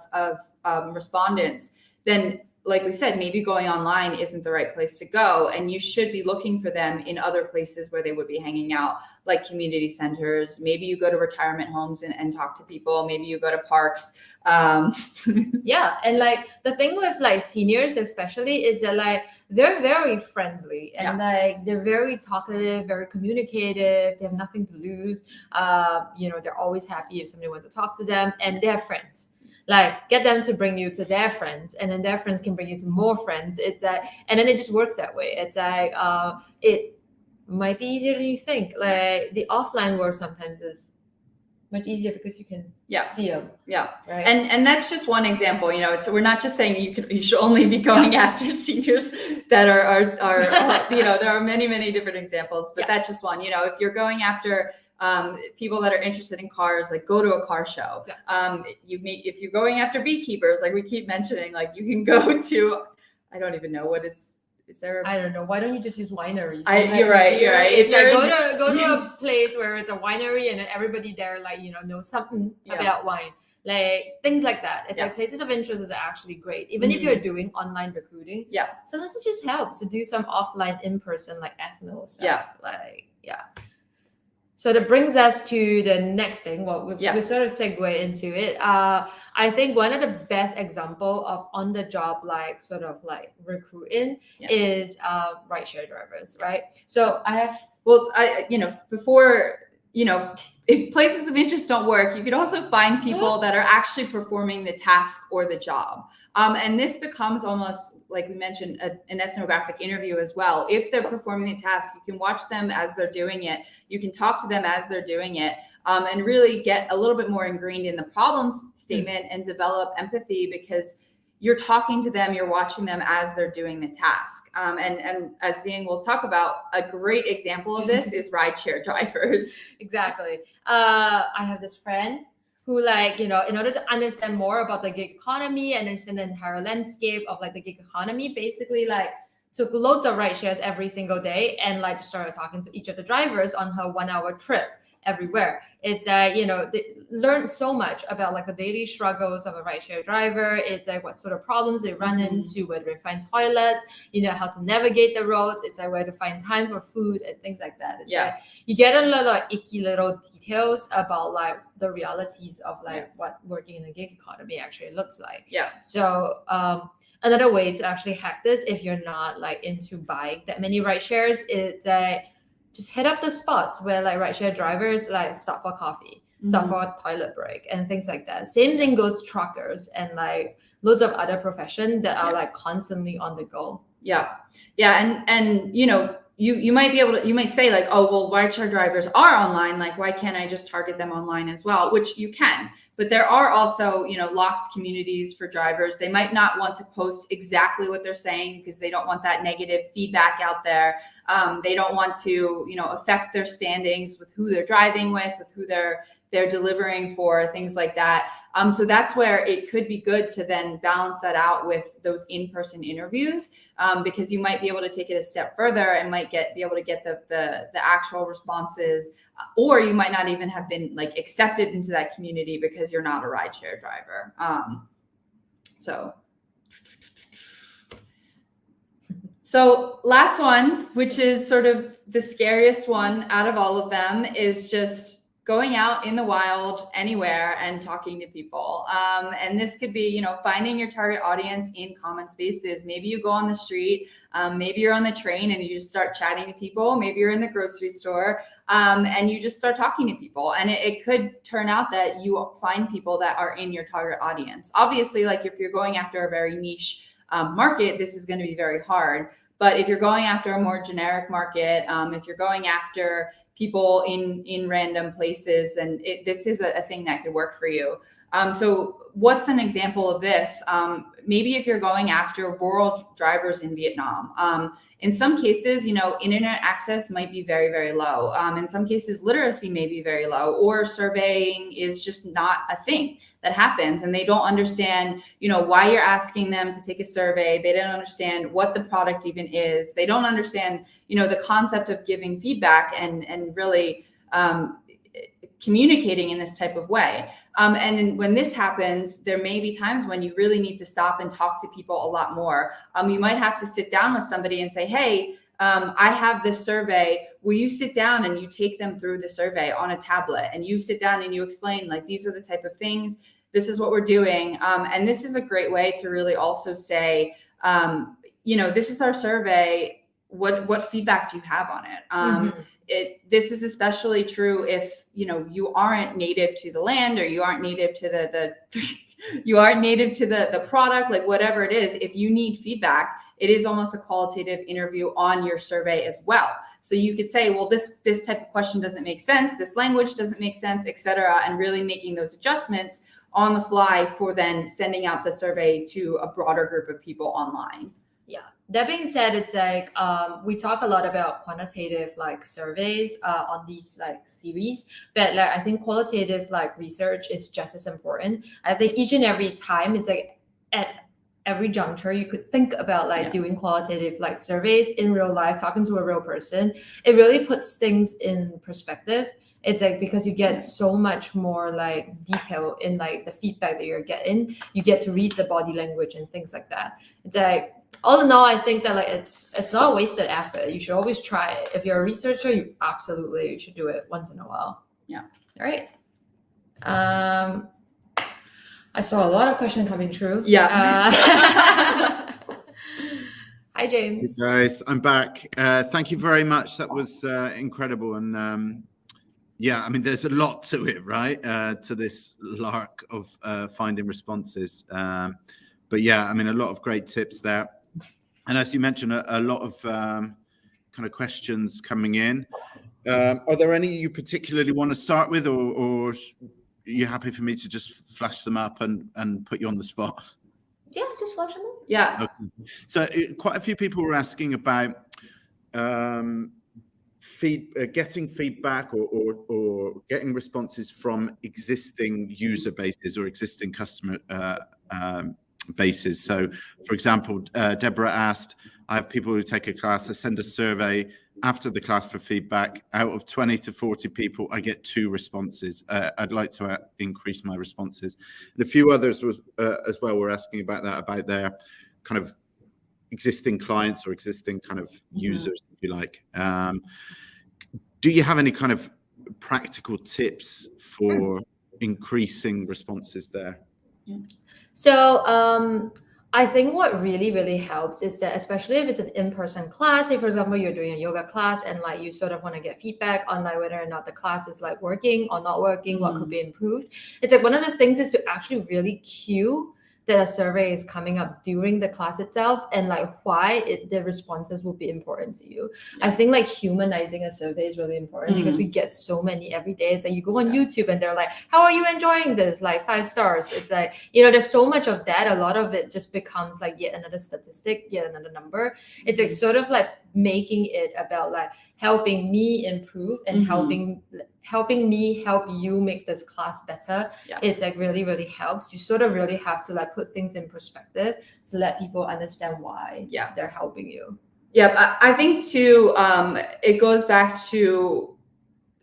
respondents, then like we said, maybe going online isn't the right place to go. And you should be looking for them in other places where they would be hanging out, like community centers. Maybe you go to retirement homes and talk to people. Maybe you go to parks. Yeah. And like the thing with like seniors especially is that like they're very friendly and like they're very talkative, very communicative. They have nothing to lose. They're always happy if somebody wants to talk to them, and they have friends. Like get them to bring you to their friends, and then their friends can bring you to more friends. It's and then it just works that way. It's like it might be easier than you think. Like the offline world sometimes is much easier because you can see them. Yeah. Right. And that's just one example. We're not just saying you should only be going after seniors that are there are many, many different examples, but that's just one. If you're going after people that are interested in cars, like go to a car show. If you're going after beekeepers, like we keep mentioning, like you can go to, I don't even know what is there. I don't know. Why don't you just use wineries? You're right. It's like go to a place where it's a winery and everybody there like knows something about wine. Like things like that. It's like places of interest is actually great. Even if you're doing online recruiting. Yeah. Sometimes it just helps to do some offline in-person like ethno stuff. So that brings us to the next thing. Well, we sort of segue into it. I think one of the best example of on-the-job like sort of like recruiting is rideshare drivers, right? So if places of interest don't work, you could also find people that are actually performing the task or the job. And this becomes almost, like we mentioned, an ethnographic interview as well. If they're performing the task, you can watch them as they're doing it. You can talk to them as they're doing it, and really get a little bit more ingrained in the problem statement and develop empathy, because you're talking to them, you're watching them as they're doing the task. And as Tzeying will talk about, a great example of this is rideshare drivers. Exactly. I have this friend who in order to understand more about the gig economy and understand the entire landscape of like the gig economy, basically like took loads of ride shares every single day and like started talking to each of the drivers on her 1 hour trip everywhere. It's they learned so much about like the daily struggles of a rideshare driver. It's like what sort of problems they run into, where they find toilets, how to navigate the roads. It's like where to find time for food and things like that. It's like you get a lot of icky little details about like the realities of like what working in the gig economy actually looks like. So another way to actually hack this, if you're not like into buying that many ride shares, it's just hit up the spots where like rideshare drivers like stop for coffee, stop for a toilet break and things like that. Same thing goes to truckers and like loads of other professions that are like constantly on the go. And you might be able to, you might say like, oh, well, rideshare drivers are online. Like, why can't I just target them online as well? Which you can, but there are also, locked communities for drivers. They might not want to post exactly what they're saying because they don't want that negative feedback out there. They don't want to, affect their standings with who they're driving with who they're delivering for, things like that. So that's where it could be good to then balance that out with those in-person interviews, because you might be able to take it a step further and might be able to get the actual responses, or you might not even have been like accepted into that community because you're not a rideshare driver. So last one, which is sort of the scariest one out of all of them, is just going out in the wild anywhere and talking to people. And this could be, finding your target audience in common spaces. Maybe you go on the street, maybe you're on the train and you just start chatting to people. Maybe you're in the grocery store and you just start talking to people. And it could turn out that you find people that are in your target audience. Obviously, like if you're going after a very niche market, this is going to be very hard. But if you're going after a more generic market, if you're going after people in random places, then this is a thing that could work for you. So what's an example of this? Maybe if you're going after rural drivers in Vietnam, in some cases, internet access might be very, very low. In some cases, literacy may be very low, or surveying is just not a thing that happens, and they don't understand, why you're asking them to take a survey. They don't understand what the product even is. They don't understand, the concept of giving feedback and really communicating in this type of way. And when this happens, there may be times when you really need to stop and talk to people a lot more. You might have to sit down with somebody and say, hey, I have this survey. Will you sit down and you take them through the survey on a tablet, and you sit down and you explain, like, these are the type of things, this is what we're doing. And this is a great way to really also say, this is our survey. What feedback do you have on it? This is especially true if you aren't native to the land, or you aren't native to the product, like whatever it is. If you need feedback, it is almost a qualitative interview on your survey as well. So you could say, well, this type of question doesn't make sense, this language doesn't make sense, etc., and really making those adjustments on the fly for then sending out the survey to a broader group of people online. Yeah. That being said, it's like we talk a lot about quantitative like surveys on these like series, but like I think qualitative like research is just as important. I think each and every time, it's like at every juncture you could think about like doing qualitative like surveys in real life, talking to a real person. It really puts things in perspective. It's like, because you get so much more like detail in like the feedback that you're getting. You get to read the body language and things like that. It's like, all in all, I think that like it's not a wasted effort. You should always try it. If you're a researcher, you absolutely should do it once in a while. Yeah. All right. I saw a lot of questions coming through. Yeah. Hi, James. Hey guys, I'm back. Thank you very much. That was incredible. And I mean, there's a lot to it, right? To this lark of finding responses. But yeah, I mean, a lot of great tips there. And as you mentioned, a lot of kind of questions coming in. Are there any you particularly want to start with, or are you happy for me to just flash them up and put you on the spot? Yeah, just flash them up. Yeah. Okay. So quite a few people were asking about getting feedback or getting responses from existing user bases or existing customer bases. So, for example, Deborah asked, I have people who take a class, I send a survey after the class for feedback. Out of 20 to 40 people, I get 2 responses. I'd like to increase my responses. And a few others was, as well were asking about that, about their kind of existing clients or existing kind of users, if you like. Do you have any kind of practical tips for increasing responses there? So I think what really, really helps is that, especially if it's an in-person class, say for example, you're doing a yoga class and like you sort of want to get feedback on like whether or not the class is like working or not working, what could be improved. It's like one of the things is to actually really cue that a survey is coming up during the class itself and like why the responses will be important to you. I think like humanizing a survey is really important because we get so many every day. It's like you go on YouTube and they're like, how are you enjoying this? Like 5 stars. It's like, you know, there's so much of that. A lot of it just becomes like yet another statistic, yet another number. It's like sort of like making it about like helping me improve and helping me help you make this class better. It's like really, really helps. You sort of really have to like put things in perspective to let people understand why they're helping you. I think too, it goes back to,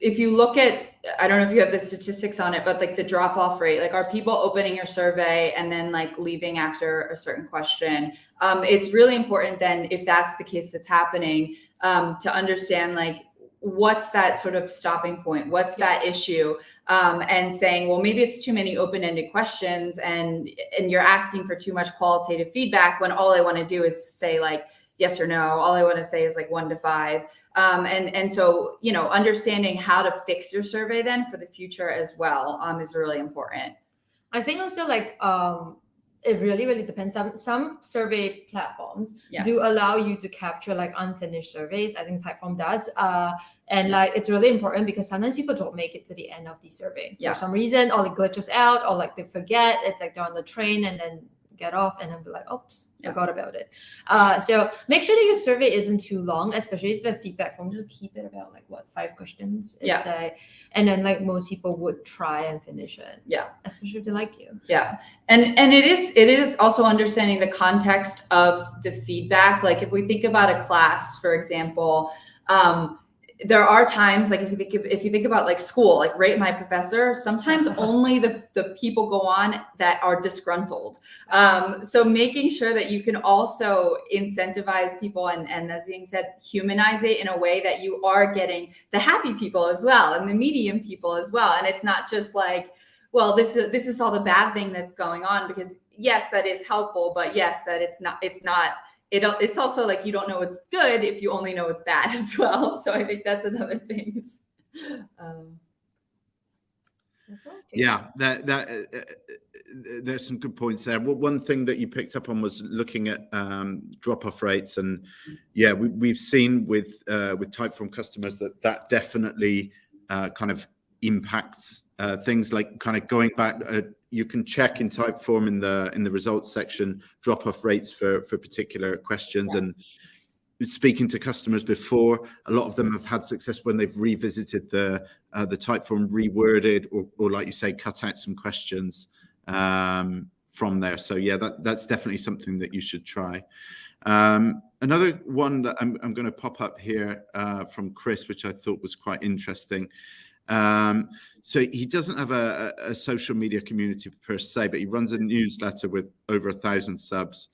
if you look at, I don't know if you have the statistics on it, but like the drop off rate, like are people opening your survey and then like leaving after a certain question? It's really important then, if that's the case that's happening, to understand like, what's that sort of stopping point? What's that issue? And saying, well, maybe it's too many open-ended questions and you're asking for too much qualitative feedback when all I want to do is say like yes or no. All I want to say is like 1 to 5. And so, you know, understanding how to fix your survey then for the future as well is really important. I think also like it really, really depends. Some survey platforms do allow you to capture like unfinished surveys. I think Typeform does. And like it's really important because sometimes people don't make it to the end of the survey for some reason, or it glitches out, or like they forget. It's like they're on the train and then get off and then be like, oops, forgot about it. So make sure that your survey isn't too long, especially if the feedback form, just keep it about like 5 questions. It's and then like most people would try and finish it. Especially if they like you. And it is also understanding the context of the feedback. Like if we think about a class, for example, there are times like if you think about like school, like rate my professor, sometimes only the people go on that are disgruntled. So making sure that you can also incentivize people and as Tzeying said, humanize it in a way that you are getting the happy people as well and the medium people as well. And it's not just like, well, this is all the bad thing that's going on, because yes, that is helpful, but yes, that it's also like you don't know what's good if you only know what's bad as well. So I think that's another thing. There's some good points there. Well, one thing that you picked up on was looking at drop-off rates, and we've seen with Typeform customers that definitely kind of impacts things like kind of going back. You can check in Typeform in the results section drop-off rates for particular questions. And speaking to customers before, a lot of them have had success when they've revisited the Typeform, reworded, or like you say, cut out some questions from there. So that's definitely something that you should try. Another one that I'm going to pop up here from Chris, which I thought was quite interesting. So he doesn't have a social media community per se, but he runs a newsletter with over 1,000 subs.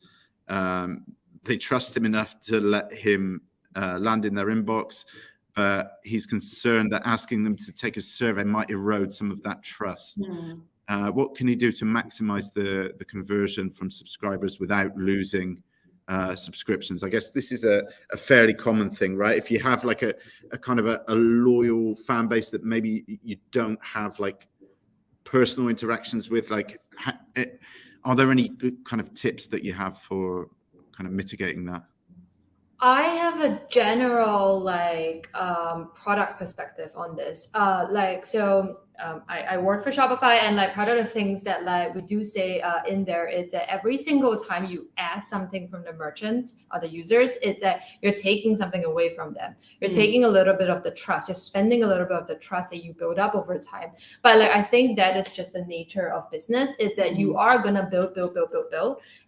They trust him enough to let him land in their inbox, but he's concerned that asking them to take a survey might erode some of that trust. What can he do to maximize the conversion from subscribers without losing subscriptions? I guess this is a fairly common thing, right? If you have like a kind of a loyal fan base that maybe you don't have like personal interactions with, like are there any kind of tips that you have for kind of mitigating that? I have a general like product perspective on this. So I work for Shopify, and like part of the things that like we do say in there is that every single time you ask something from the merchants or the users, it's that you're taking something away from them. You're taking a little bit of the trust. You're spending a little bit of the trust that you build up over time. But like I think that is just the nature of business. It's that you are gonna build,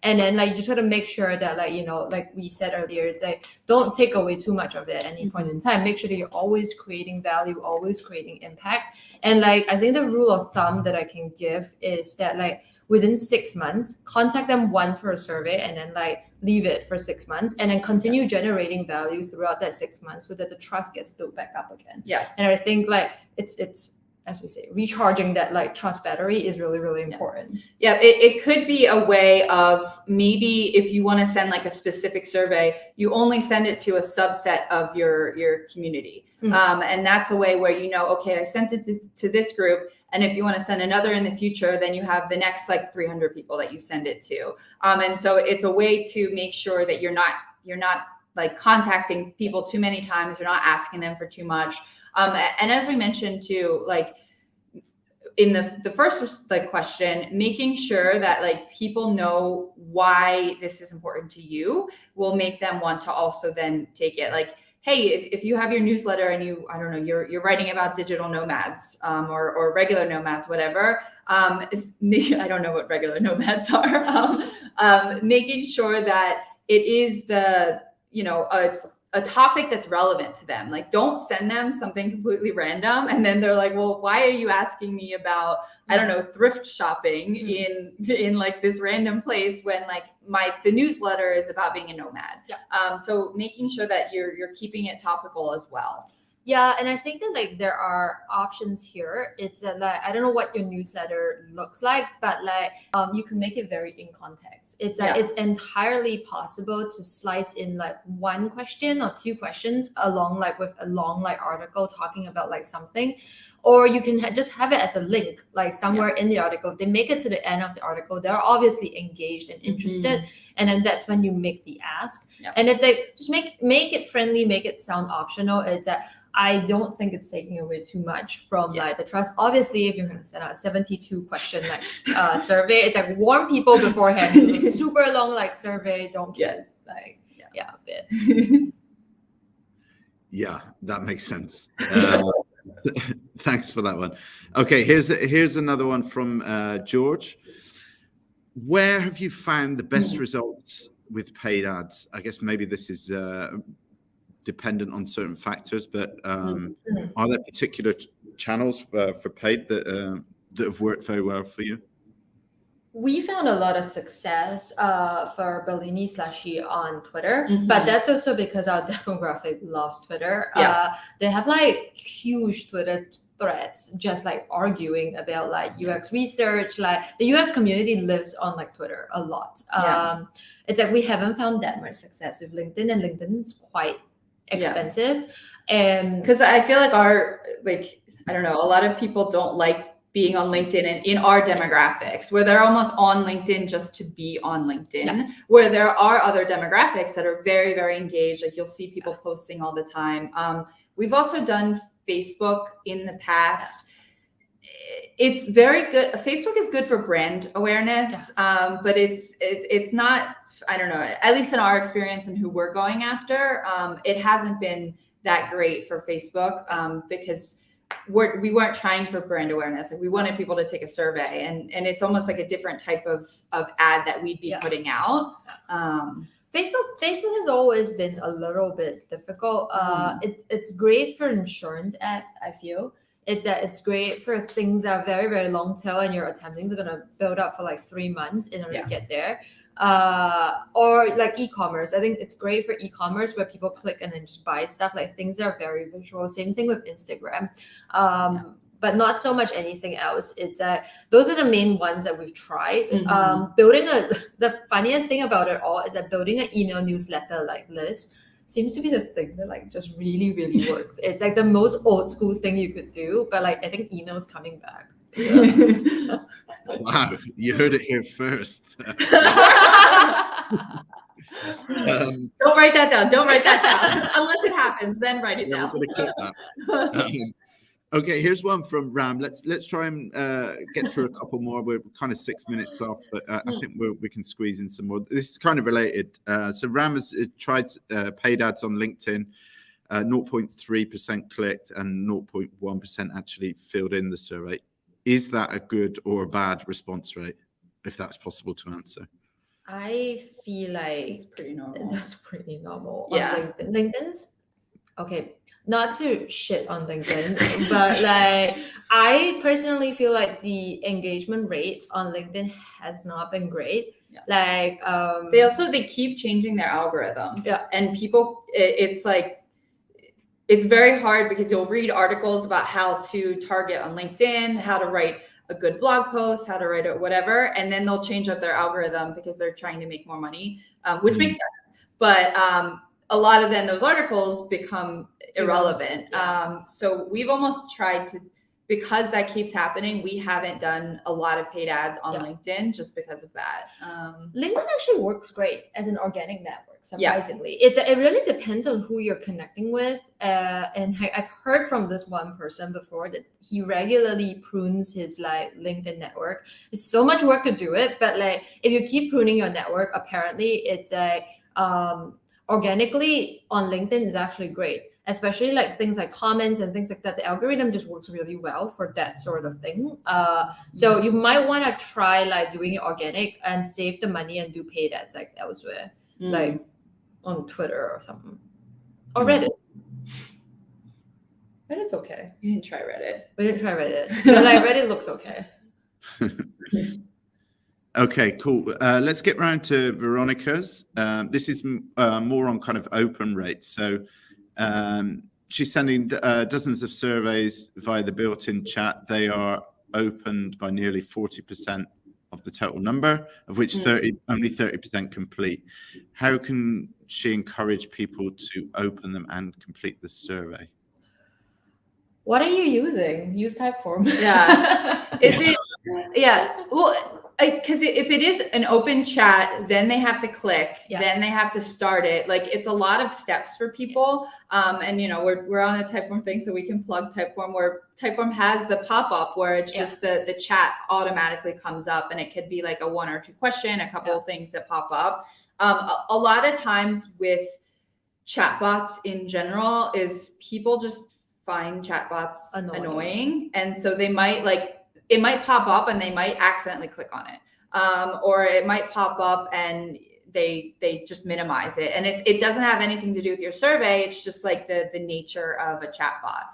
and then like you just gotta make sure that like, you know, like we said earlier, it's like don't take away too much of it at any point in time. Make sure that you're always creating value, always creating impact. And like I think the rule of thumb that I can give is that like within 6 months, contact them once for a survey and then like leave it for 6 months and then continue generating value throughout that 6 months so that the trust gets built back up again. Yeah. And I think like it's as we say, recharging that like trust battery is really, really important. Yeah, it could be a way of maybe if you want to send like a specific survey, you only send it to a subset of your community. And that's a way where, you know, okay, I sent it to this group. And if you want to send another in the future, then you have the next like 300 people that you send it to. And so it's a way to make sure that you're not like contacting people too many times. You're not asking them for too much. And as we mentioned too, like in the first like question, making sure that like people know why this is important to you will make them want to also then take it. Like, hey, if you have your newsletter and you're writing about digital nomads or regular nomads, whatever. I don't know what regular nomads are. Making sure that it is a topic that's relevant to them. Like, don't send them something completely random. And then they're like, well, why are you asking me about, I don't know, thrift shopping in like this random place when like the newsletter is about being a nomad. Yeah. So making sure that you're keeping it topical as well. Yeah, and I think that like there are options here. It's like I don't know what your newsletter looks like, but like you can make it very in context. It's entirely possible to slice in like one question or two questions along like with a long like article talking about like something, or you can just have it as a link like somewhere in the article. If they make it to the end of the article, they're obviously engaged and interested, and then that's when you make the ask. And it's like just make it friendly, make it sound optional. It's I don't think it's taking away too much from like the trust. Obviously, if you're going to send out a 72 question like survey, it's like warn people beforehand. It's a super long like survey. Don't get like a bit. Yeah, that makes sense. Thanks for that one. Okay, here's another one from George. Where have you found the best results with paid ads? I guess maybe this is dependent on certain factors, but are there particular channels for paid that have worked very well for you? We found a lot of success for Bellini Slushie on Twitter, but that's also because our demographic loves Twitter. They have like huge Twitter threads just like arguing about like UX research. Like the UX community lives on like Twitter a lot. It's like we haven't found that much success with LinkedIn, and LinkedIn is quite expensive. And because I feel like I don't know, a lot of people don't like being on LinkedIn and in our demographics, where they're almost on LinkedIn just to be on LinkedIn, where there are other demographics that are very, very engaged. Like you'll see people posting all the time. We've also done Facebook in the past. It's very good. Facebook is good for brand awareness, but it's not, I don't know, at least in our experience and who we're going after, it hasn't been that great for Facebook because we weren't trying for brand awareness. Like we wanted people to take a survey, and it's almost like a different type of ad that we'd be putting out. Facebook has always been a little bit difficult. It's great for insurance ads, I feel. It's great for things that are very, very long tail and you're attempting to gonna build up for like 3 months in order to get there. Or like e-commerce. I think it's great for e-commerce where people click and then just buy stuff. Like things that are very visual. Same thing with Instagram. But not so much anything else. It's those are the main ones that we've tried. The funniest thing about it all is that building an email newsletter like list seems to be the thing that like just really, really works. It's like the most old school thing you could do, but like I think email is coming back. Wow, you heard it here first. Don't write that down. Don't write that down. Unless it happens, then write it down. We're going to click that. Okay, here's one from Ram. Let's try and get through a couple more. We're kind of 6 minutes off, but I think we can squeeze in some more. This is kind of related. So Ram has tried paid ads on LinkedIn. 0.3% clicked and 0.1% actually filled in the survey. Is that a good or a bad response rate, if that's possible to answer? I feel like It's pretty normal. that's pretty normal. Yeah. On LinkedIn's, okay, not to shit on LinkedIn, but like I personally feel like the engagement rate on LinkedIn has not been great. Yeah. Like they keep changing their algorithm. Yeah. And people, it's like, it's very hard because you'll read articles about how to target on LinkedIn, how to write a good blog post, how to write it, whatever, and then they'll change up their algorithm because they're trying to make more money, which makes sense. But a lot of then those articles become irrelevant. Yeah. So we've almost tried to, because that keeps happening, we haven't done a lot of paid ads on LinkedIn just because of that. LinkedIn actually works great as an organic network, surprisingly. It really depends on who you're connecting with. And I've heard from this one person before that he regularly prunes his like LinkedIn network. It's so much work to do it, but like if you keep pruning your network, apparently it's organically on LinkedIn is actually great. Especially like things like comments and things like that. The algorithm just works really well for that sort of thing. So you might want to try like doing it organic and save the money and do paid ads like elsewhere, like on Twitter or something. Or Reddit. Reddit's okay. You didn't try Reddit. We didn't try Reddit. But like Reddit looks okay. Okay, cool. Let's get round to Veronica's. This is more on kind of open rates. So she's sending dozens of surveys via the built-in chat. They are opened by nearly 40% of the total number, of which only 30% complete. How can she encourage people to open them and complete the survey? What are you using? Use Typeform. Yeah. Is it? Yeah. Well, because if it is an open chat, then they have to click, then they have to start it. Like it's a lot of steps for people. And you know, we're on a Typeform thing, so we can plug Typeform, where Typeform has the pop-up where it's just the chat automatically comes up, and it could be like a 1 or 2 question, a couple of things that pop up. A lot of times with chatbots in general is people just find chatbots annoying. And so they might it might pop up and they might accidentally click on it. Or it might pop up and they just minimize it. And it doesn't have anything to do with your survey. It's just like the nature of a chatbot.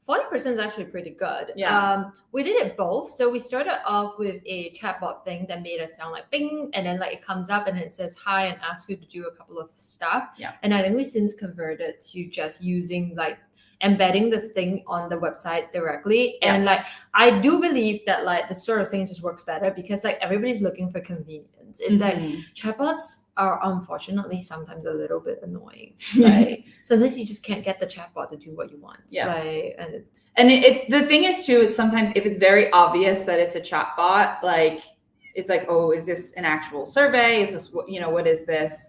40% is actually pretty good. Yeah. We did it both. So we started off with a chatbot thing that made us sound like bing, and then like it comes up and it says hi and asks you to do a couple of stuff. Yeah. And I think we since converted to just using like embedding the thing on the website directly. And like I do believe that like the sort of thing just works better because like everybody's looking for convenience. It's like chatbots are unfortunately sometimes a little bit annoying. Like sometimes you just can't get the chatbot to do what you want. Yeah. Right. And the thing is too, it's sometimes if it's very obvious that it's a chatbot, like it's like, oh, is this an actual survey? Is this what is this?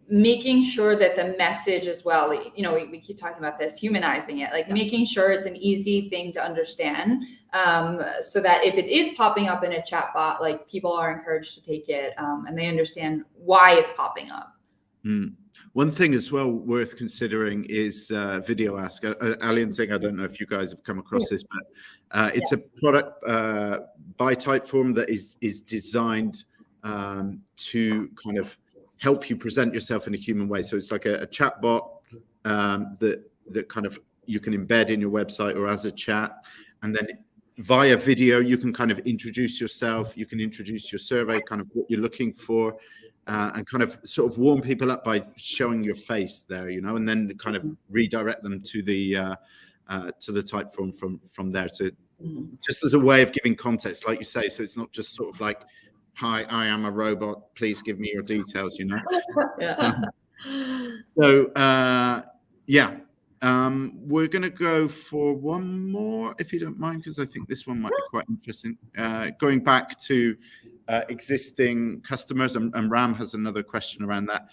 Making sure that the message as well, we keep talking about this, humanizing it, like making sure it's an easy thing to understand, so that if it is popping up in a chat bot, like people are encouraged to take it, and they understand why it's popping up. One thing as well worth considering is Video Ask. Ali and Tzeying, I don't know if you guys have come across this, but it's a product by Typeform that is designed to kind of help you present yourself in a human way. So it's like a chat bot that kind of you can embed in your website or as a chat, and then via video you can kind of introduce yourself, you can introduce your survey, kind of what you're looking for, and kind of sort of warm people up by showing your face there, and then kind of redirect them to the Typeform from there, to just as a way of giving context, like you say. So it's not just sort of like, hi, I am a robot, please give me your details, we're going to go for one more, if you don't mind, because I think this one might be quite interesting. Going back to existing customers, and Ram has another question around that.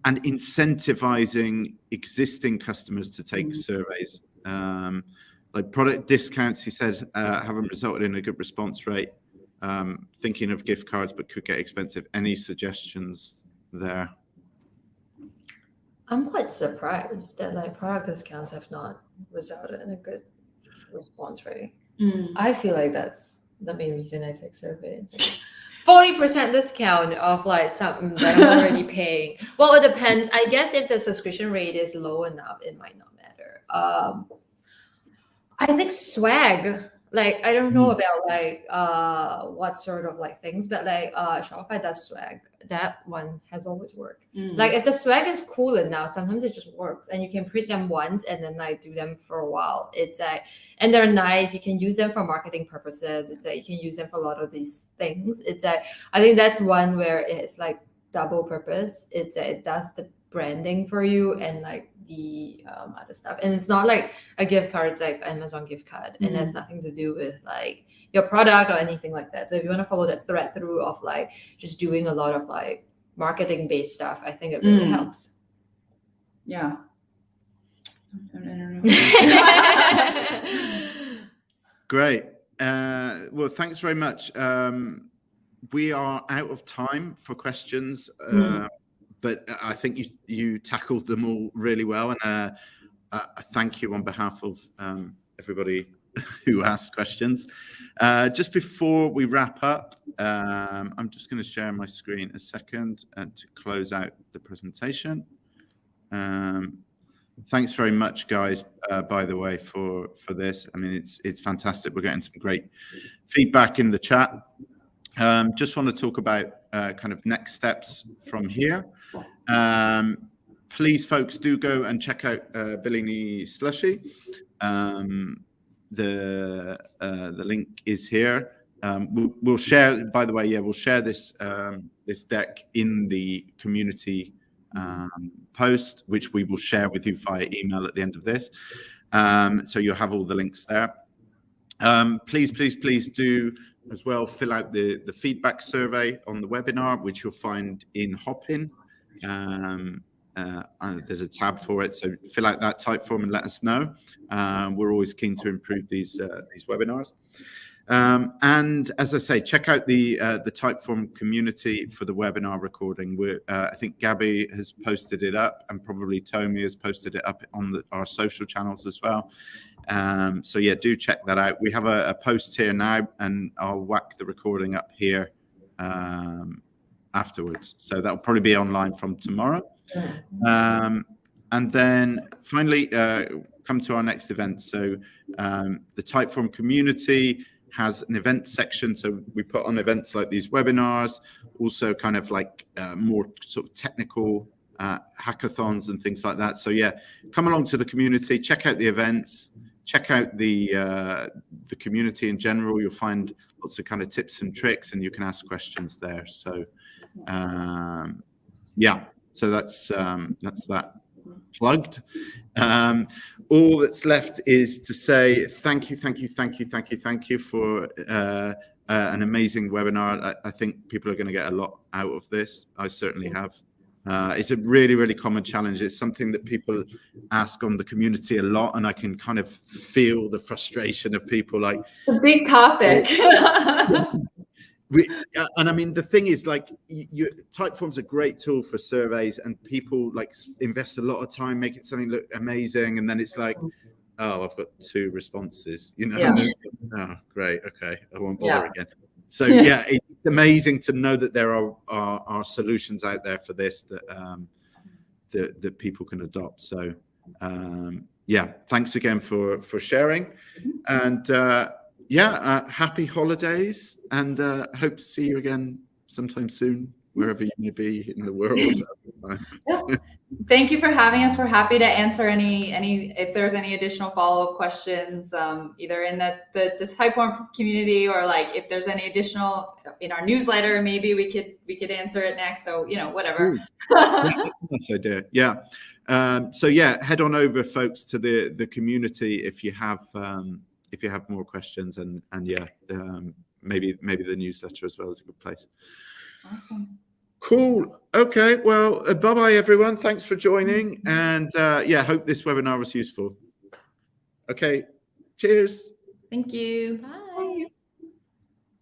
and incentivizing existing customers to take surveys. Like product discounts, he said, haven't resulted in a good response rate. Thinking of gift cards, but could get expensive. Any suggestions there? I'm quite surprised that like product discounts have not resulted in a good response rate. I feel like that's the main reason I take surveys. 40% discount of like something that I'm already paying. Well, it depends. I guess if the subscription rate is low enough, it might not matter. I think swag, like I don't know about like what sort of like things, but like Shopify does swag. That one has always worked. Like if the swag is cool enough, sometimes it just works, and you can print them once and then like do them for a while. It's like, and they're nice. You can use them for marketing purposes. It's like you can use them for a lot of these things. It's like I think that's one where it's like double purpose. It's it does the branding for you and like the other stuff, and it's not like a gift card. It's like Amazon gift card, and it has nothing to do with like your product or anything like that. So if you want to follow that thread through of like just doing a lot of like marketing based stuff, I think it really helps. Yeah. I don't know. Great. Well, thanks very much. We are out of time for questions, but I think you tackled them all really well, and I thank you on behalf of everybody who asked questions. Just before we wrap up, I'm just going to share my screen a second to close out the presentation. Thanks very much, guys, by the way, for this. I mean, it's fantastic. We're getting some great feedback in the chat. Just want to talk about kind of next steps from here. Please, folks, do go and check out Bellini Slushie. The link is here. We'll share. By the way, yeah, we'll share this this deck in the community post, which we will share with you via email at the end of this. So you'll have all the links there. Please do as well fill out the feedback survey on the webinar, which you'll find in Hopin. There's a tab for it, so fill out that type form and let us know. We're always keen to improve these webinars. And as I say, check out the Typeform community for the webinar recording. I think Gabby has posted it up, and probably Tomi has posted it up on our social channels as well. So yeah, do check that out. We have a post here now, and I'll whack the recording up here afterwards. So that'll probably be online from tomorrow. And then finally, come to our next event. So the Typeform community has an event section. So we put on events like these webinars, also kind of like more sort of technical hackathons and things like that. So yeah, come along to the community, check out the events, check out the community in general. You'll find lots of kind of tips and tricks, and you can ask questions there. So yeah, so that's that plugged. All that's left is to say thank you for an amazing webinar. I think people are going to get a lot out of this. I certainly have. It's a really common challenge. It's something that people ask on the community a lot, and I can kind of feel the frustration of people like, it's a big topic. And I mean, the thing is, like, Typeform's a great tool for surveys, and people like invest a lot of time making something look amazing, and then it's like, oh, I've got 2 responses, you know. Yeah. Oh, great, okay, I won't bother again. So yeah, it's amazing to know that there are solutions out there for this that people can adopt. So yeah, thanks again for sharing, and happy holidays, and hope to see you again sometime soon, wherever you may be in the world. Thank you for having us. We're happy to answer any if there's any additional follow-up questions, either in the Typeform community, or like if there's any additional in our newsletter, maybe we could answer it next. So whatever. Yeah, that's a nice idea. Yeah. So yeah, head on over, folks, to the community if you have more questions, and yeah, maybe the newsletter as well is a good place. Awesome. Cool. Okay. Well, bye-bye, everyone. Thanks for joining. And yeah, hope this webinar was useful. Okay. Cheers. Thank you. Bye.